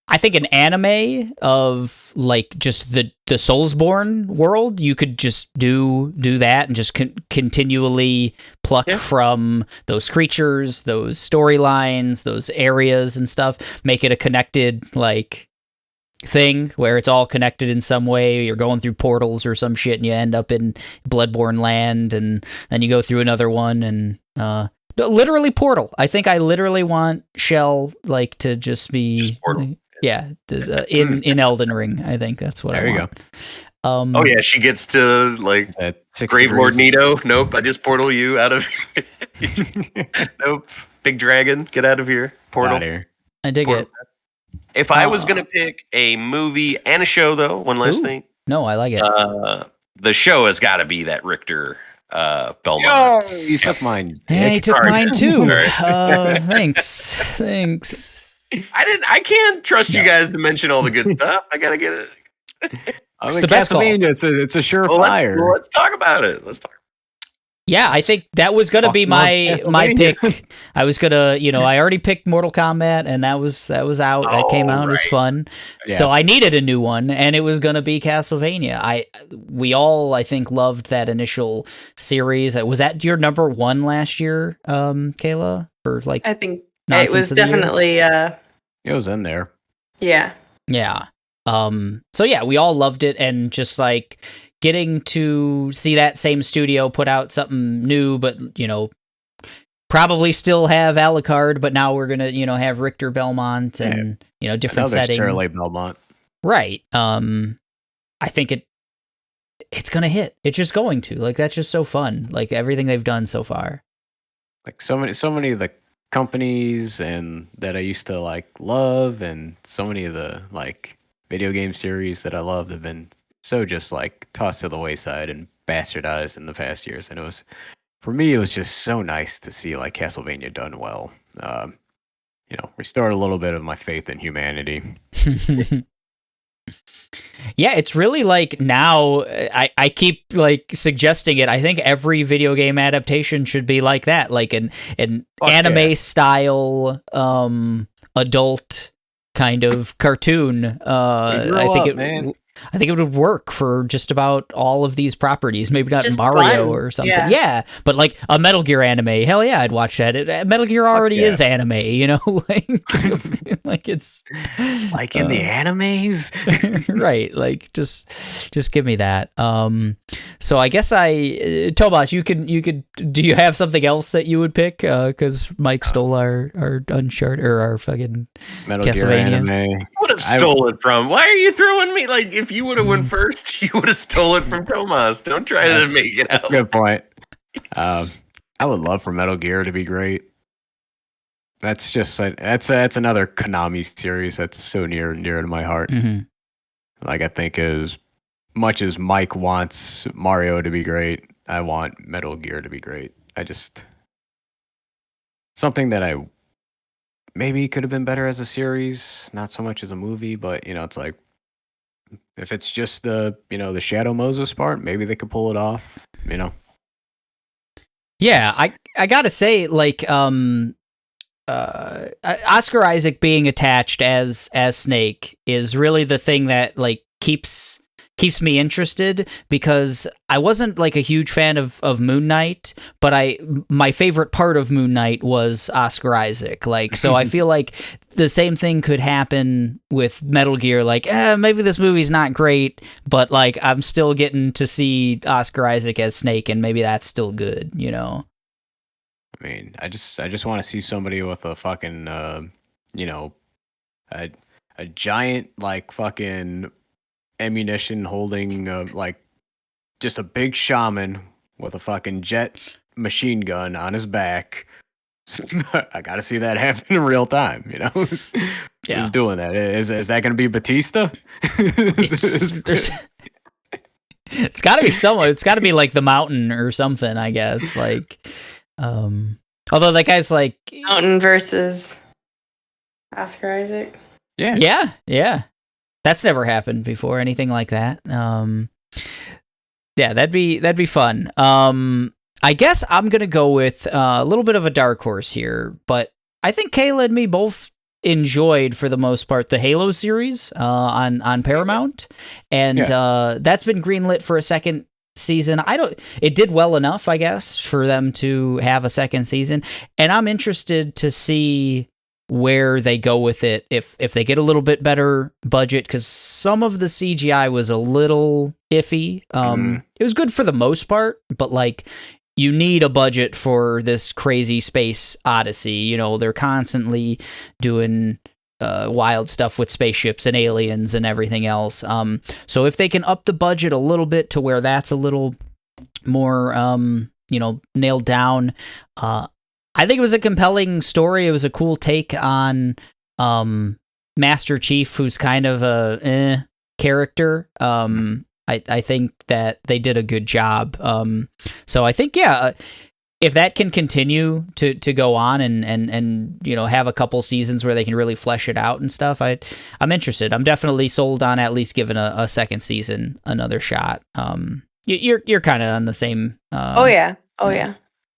I think an anime of like just the Soulsborne world, you could just do that and just continually pluck from those creatures, those storylines, those areas and stuff, make it a connected like thing where it's all connected in some way. You're going through portals or some shit and you end up in Bloodborne land and then you go through another one and literally Portal. I think I literally want Shell like to just be in Elden Ring. I think that's what I want. There you go. She gets to like Grave Lord Nito. Nope, I just portal you out of here. Nope, big dragon, get out of here. Portal. Here. I dig it. If I was gonna pick a movie and a show, though, one last thing. No, I like it. The show has got to be that Richter Belmont. Oh, you took mine. Yeah, he took mine too. Thanks. I can't trust you guys to mention all the good stuff. I gotta get it. It's the best call. It's a surefire. Let's talk about it. Yeah, I think that was gonna be my pick. I was gonna, I already picked Mortal Kombat, and that was out. That came out. It was fun. Yeah. So I needed a new one, and it was gonna be Castlevania. We all, I think, loved that initial series. Was that your number one last year, Kayla? For like, I think it was definitely. It was in there. Yeah. Yeah. So yeah, we all loved it, and just like getting to see that same studio put out something new, but probably still have Alucard, but now we're gonna have Richter Belmont and different setting. Shirley Belmont. Right. I think it's gonna hit. It's just going to. Like, that's just so fun. Like everything they've done so far. Like so many of the companies and that I used to like love, and so many of the like video game series that I loved have been so just like tossed to the wayside and bastardized in the past years. And for me, it was just so nice to see like Castlevania done well. Restored a little bit of my faith in humanity. Yeah, it's really like now I keep like suggesting it. I think every video game adaptation should be like that, like an anime style adult kind of cartoon. I think it would work for just about all of these proproperties. Maybe not just Mario or something. Yeah, but like a Metal Gear anime. Hell yeah, I'd watch that. Metal Gear already is anime, like it's like in the animes, right? Like just give me that. So I guess Tomas, you could. Do you have something else that you would pick? Because Mike stole our Uncharted or our fucking Metal Castlevania. Gear anime. Would have stole it from. Why are you throwing me like? If you would have went first, you would have stole it from Tomas. Don't try to make it out. That's a good point. I would love for Metal Gear to be great. That's just that's another Konami series that's so near and dear to my heart. Mm-hmm. Like I think as much as Mike wants Mario to be great, I want Metal Gear to be great. I just something that I maybe could have been better as a series, not so much as a movie, but it's like if it's just the the Shadow Moses part, maybe they could pull it off. Yeah, I gotta say, like, Oscar Isaac being attached as Snake is really the thing that like keeps me interested, because I wasn't like a huge fan of Moon Knight, but my favorite part of Moon Knight was Oscar Isaac. Like, so I feel like the same thing could happen with Metal Gear. Like, maybe this movie's not great, but like I'm still getting to see Oscar Isaac as Snake, and maybe that's still good, I mean, I just want to see somebody with a fucking a giant like fucking ammunition holding like just a big shaman with a fucking jet machine gun on his back. I got to see that happen in real time. Who's doing that? Is that going to be Batista? It's got to be someone. It's got to be like the Mountain or something, I guess. Like, although that guy's like Mountain versus Oscar Isaac. Yeah. That's never happened before. Anything like that. Yeah, that'd be fun. I guess I'm gonna go with a little bit of a dark horse here, but I think Kayla and me both enjoyed, for the most part, the Halo series on Paramount, and that's been greenlit for a second season. It did well enough, I guess, for them to have a second season, and I'm interested to see where they go with it if they get a little bit better budget, because some of the CGI was a little iffy. It was good for the most part, but like you need a budget for this crazy space odyssey. They're constantly doing wild stuff with spaceships and aliens and everything else. So if they can up the budget a little bit to where that's a little more nailed down, I think it was a compelling story. It was a cool take on Master Chief, who's kind of a character. I think that they did a good job. So I think, if that can continue to go on and have a couple seasons where they can really flesh it out and stuff, I'm interested. I'm definitely sold on at least giving a second season another shot. You're kind of on the same. Yeah.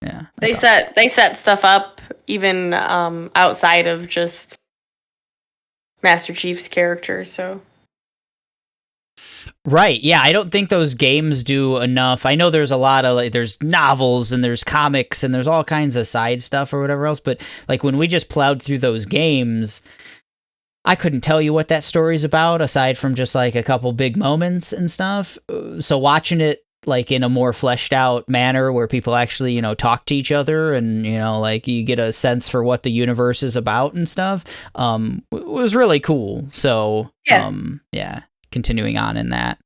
Yeah, they set stuff up even outside of just Master Chief's character. So right, yeah, I don't think those games do enough. I know there's a lot of there's novels and there's comics and there's all kinds of side stuff or whatever else, but like when we just plowed through those games, I couldn't tell you what that story's about aside from just like a couple big moments and stuff. So watching it like in a more fleshed out manner where people actually, talk to each other and, like you get a sense for what the universe is about and stuff, was really cool. So, continuing on in that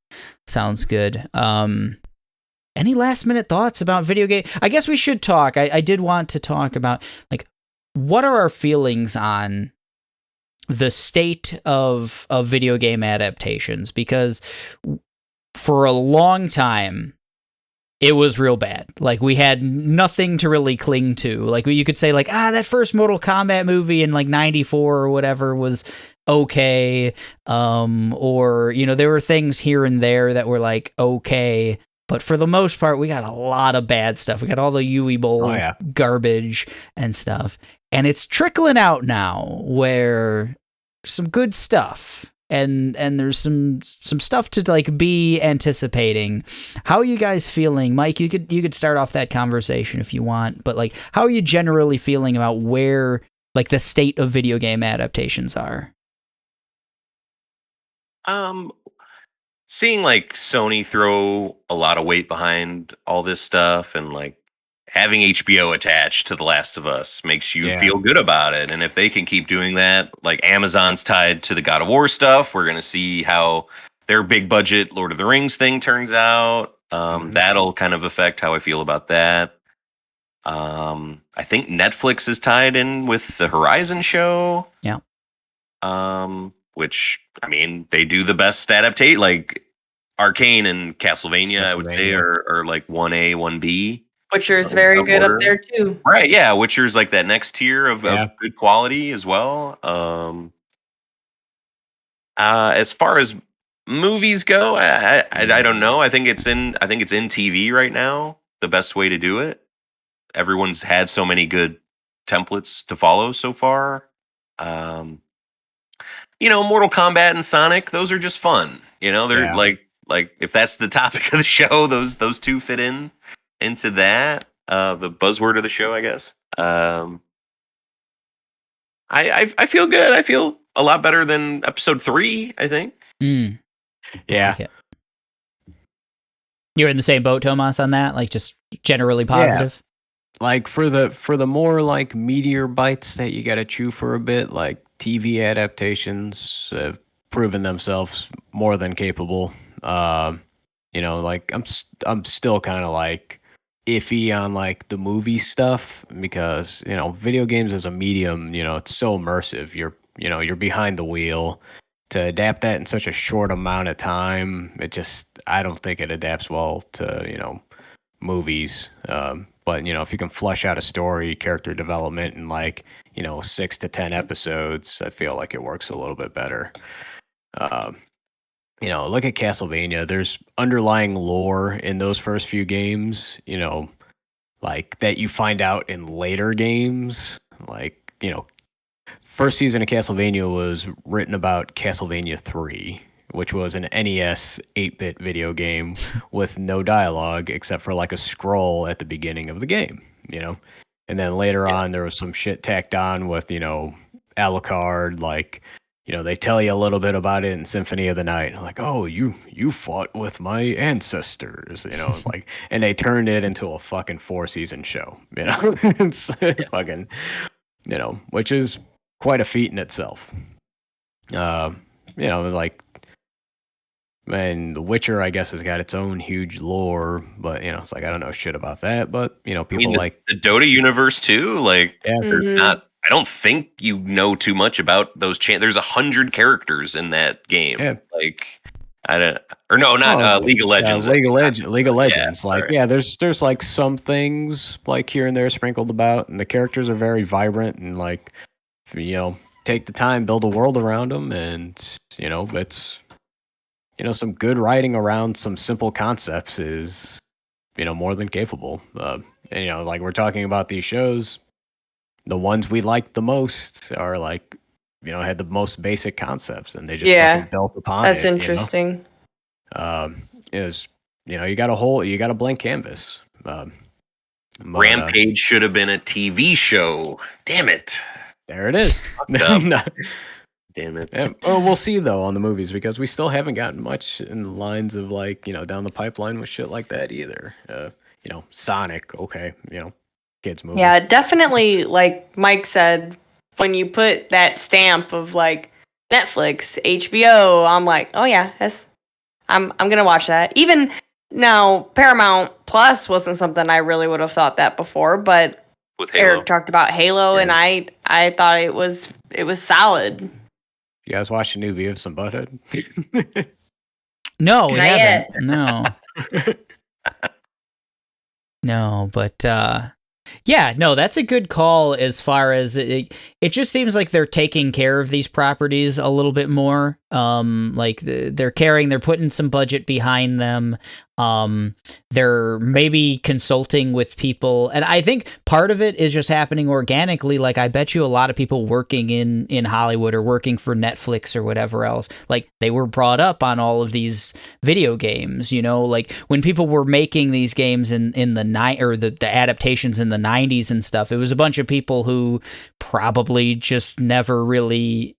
sounds good. Any last minute thoughts about video game? I guess we should talk. I did want to talk about like, what are our feelings on the state of video game adaptations? Because for a long time, it was real bad. Like, we had nothing to really cling to. Like, you could say, like, that first Mortal Kombat movie in, like, 94 or whatever was okay. Or, there were things here and there that were, like, okay. But for the most part, we got a lot of bad stuff. We got all the Yui Bowl garbage and stuff. And it's trickling out now where some good stuff. And there's some stuff to like be anticipating. How are you guys feeling, Mike? You could start off that conversation if you want, but like, how are you generally feeling about where like the state of video game adaptations are? Seeing like Sony throw a lot of weight behind all this stuff and like having HBO attached to The Last of Us makes you feel good about it. And if they can keep doing that, like Amazon's tied to the God of War stuff, we're going to see how their big budget Lord of the Rings thing turns out. That'll kind of affect how I feel about that. I think Netflix is tied in with the Horizon show. Yeah. Which, I mean, they do the best adaptate, like Arcane and Castlevania, I would say, are like 1A, 1B. Witcher's very good up there too. Right, yeah. Witcher's like that next tier of good quality as well. As far as movies go, I don't know. I think it's in TV right now. The best way to do it. Everyone's had so many good templates to follow so far. Mortal Kombat and Sonic, those are just fun. They're like if that's the topic of the show, those two fit into that. The buzzword of the show, I guess. I feel good. I feel a lot better than episode 3, I think. Yeah. Okay. You're in the same boat, Tomas, on that? Like, just generally positive? Yeah. Like, for the more, like, meteor bites that you gotta chew for a bit, like, TV adaptations have proven themselves more than capable. Like, I'm still kind of, like, iffy on, like, the movie stuff because, video games as a medium, it's so immersive. You're behind the wheel. To adapt that in such a short amount of time, I don't think it adapts well to, movies. But, if you can flesh out a story, character development in like, 6 to 10 episodes, I feel like it works a little bit better. Look at Castlevania. There's underlying lore in those first few games, like that you find out in later games. Like, first season of Castlevania was written about Castlevania 3, which was an NES 8-bit video game with no dialogue except for like a scroll at the beginning of the game, And then later on, there was some shit tacked on with, Alucard, like, they tell you a little bit about it in Symphony of the Night. Like, oh, you fought with my ancestors, like, and they turned it into a fucking 4-season show, It's fucking, which is quite a feat in itself. Like, and The Witcher, I guess, has got its own huge lore, but it's like I don't know shit about that. But people like the Dota universe too. Like, there's Mhm. not. I don't think you know too much about those. There's 100 characters in that game. Yeah. Like, I don't. Or no, not League of Legends. League of Legends. Yeah, like, sorry. yeah, there's like some things like here and there sprinkled about, and the characters are very vibrant and like, take the time, build a world around them, and it's. Some good writing around some simple concepts is, more than capable. And, like we're talking about these shows, the ones we like the most are like, had the most basic concepts, and they just fucking built upon it. That's interesting. Is you got a blank canvas. Rampage should have been a TV show. Damn it! There it is. Damn it. Yeah. Well, we'll see though on the movies because we still haven't gotten much in the lines of like, down the pipeline with shit like that either. Sonic, okay, kids movie. Yeah, definitely, like Mike said, when you put that stamp of like Netflix, HBO, I'm like, oh yeah, I'm gonna watch that. Even now, Paramount Plus wasn't something I really would have thought that before, but With Halo. Eric talked about Halo, and I thought it was solid. You guys watch the new Beavis and Butthead? No, we Not haven't. yet. No. No, but yeah, no, that's a good call as far as it just seems like they're taking care of these properties a little bit more. Like they're putting some budget behind them. They're maybe consulting with people, and I think part of it is just happening organically. Like, I bet you a lot of people working in Hollywood or working for Netflix or whatever else, like, they were brought up on all of these video games, like when people were making these games in the the adaptations in the 90s and stuff, it was a bunch of people who probably just never really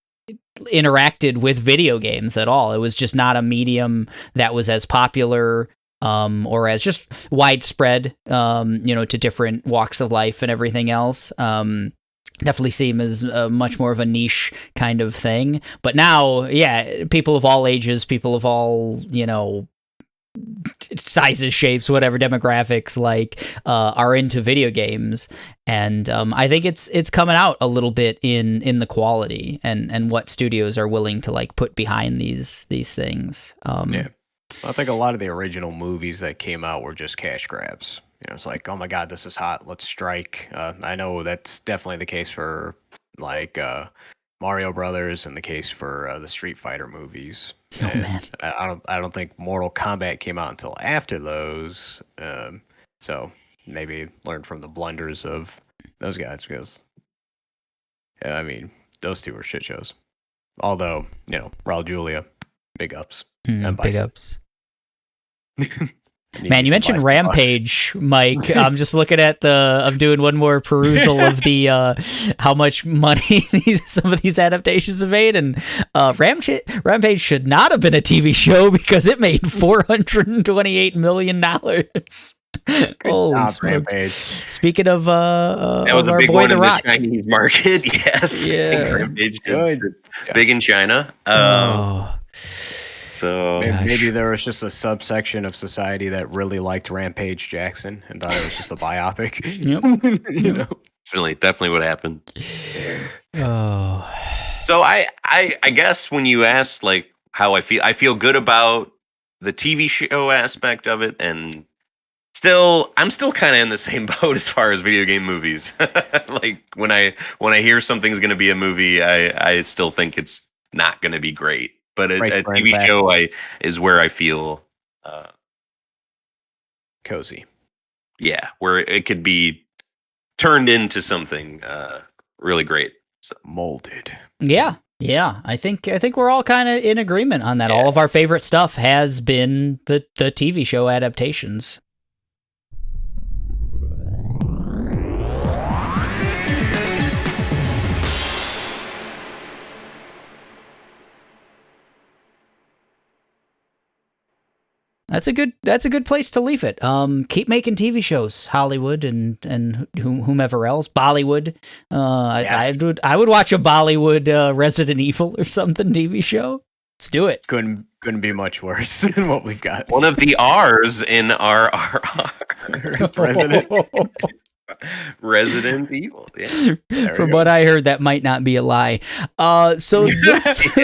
interacted with video games at all. It was just not a medium that was as popular or as just widespread, to different walks of life and everything else. Definitely seem as much more of a niche kind of thing. But now, yeah, people of all ages, people of all, sizes, shapes, whatever demographics are into video games, and I think it's coming out a little bit in the quality and what studios are willing to put behind these things. Yeah, I think a lot of the original movies that came out were just cash grabs. It's like, oh my god, this is hot, let's strike. I know that's definitely the case for Mario Brothers and the case for the Street Fighter movies. Oh man, I don't think Mortal Kombat came out until after those. So maybe learn from the blunders of those guys, because I mean, those two were shit shows. Although, Raul Julia, big ups. Big ups. Man, you mentioned Rampage, Mike. I'm just looking at I'm doing one more perusal of the how much money some of these adaptations have made, and Rampage should not have been a TV show because it made $428 million. Holy smokes. Rampage. Speaking of that was of a our big boy one The in Rock. the Chinese market. Yes, Yeah. I think Rampage did big in China. So maybe there was just a subsection of society that really liked Rampage Jackson and thought it was just a biopic. Yep. Definitely what happened. Oh. So I guess when you asked how I feel good about the TV show aspect of it, and I'm still kind of in the same boat as far as video game movies. When I hear something's going to be a movie, I still think it's not going to be great. But a TV show is where I feel cozy. Yeah, where it could be turned into something really great. So. Molded. Yeah. I think we're all kind of in agreement on that. Yeah. All of our favorite stuff has been the TV show adaptations. That's a good place to leave it. Keep making TV shows, Hollywood and whomever else, Bollywood. Yes. I would watch a Bollywood Resident Evil or something TV show. Let's do it. Couldn't be much worse than what we got. One of the R's in RRR. Resident Evil. Yeah. From what I heard, that might not be a lie. So this.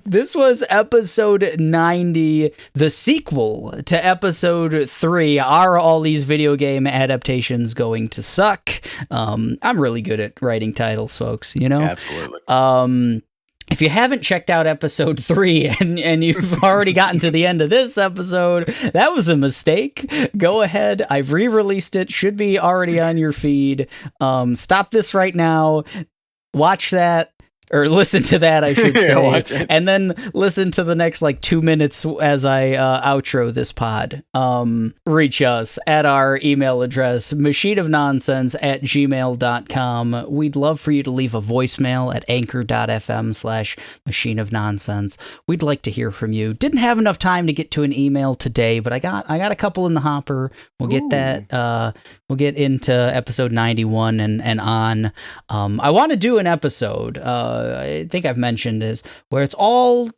This was episode 90, the sequel to episode 3. Are all these video game adaptations going to suck? I'm really good at writing titles, folks, Absolutely. If you haven't checked out episode 3 and you've already gotten to the end of this episode, that was a mistake. Go ahead. I've re-released it. Should be already on your feed. Stop this right now. Watch that. Or listen to that, I should say, watch it. and then listen to the next 2 minutes as I outro this pod. Reach us at our email address, machineofnonsense@gmail.com. We'd love for you to leave a voicemail at anchor.fm/machineofnonsense. We'd like to hear from you. Didn't have enough time to get to an email today, but I got a couple in the hopper. We'll get that. We'll get into episode 91 and on. I want to do an episode. I think I've mentioned is where it's all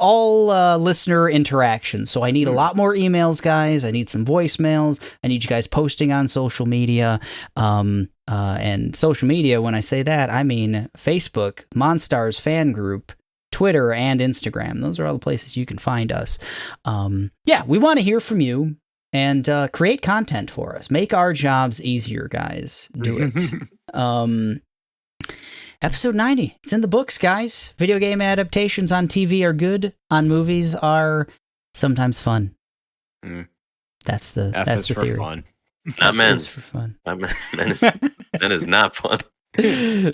listener interaction. So I need a lot more emails, guys. I need some voicemails. I need you guys posting on social media. And social media, when I say that, I mean Facebook, Monstars fan group, Twitter, and Instagram. Those are all the places you can find us. We want to hear from you and create content for us. Make our jobs easier, guys. Do it. Episode 90. It's in the books, guys. Video game adaptations on TV are good. On movies are sometimes fun. That's the theory. Fun. Not men. For fun. Men is not fun.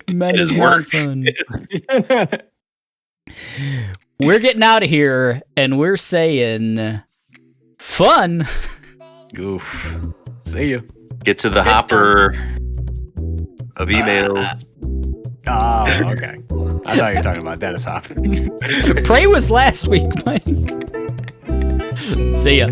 Men is not fun. We're getting out of here, and we're saying fun. Oof. See you. Get to the hopper of emails. Oh, okay. I thought you were talking about Dennis Hopper. Prey was last week, Mike. See ya.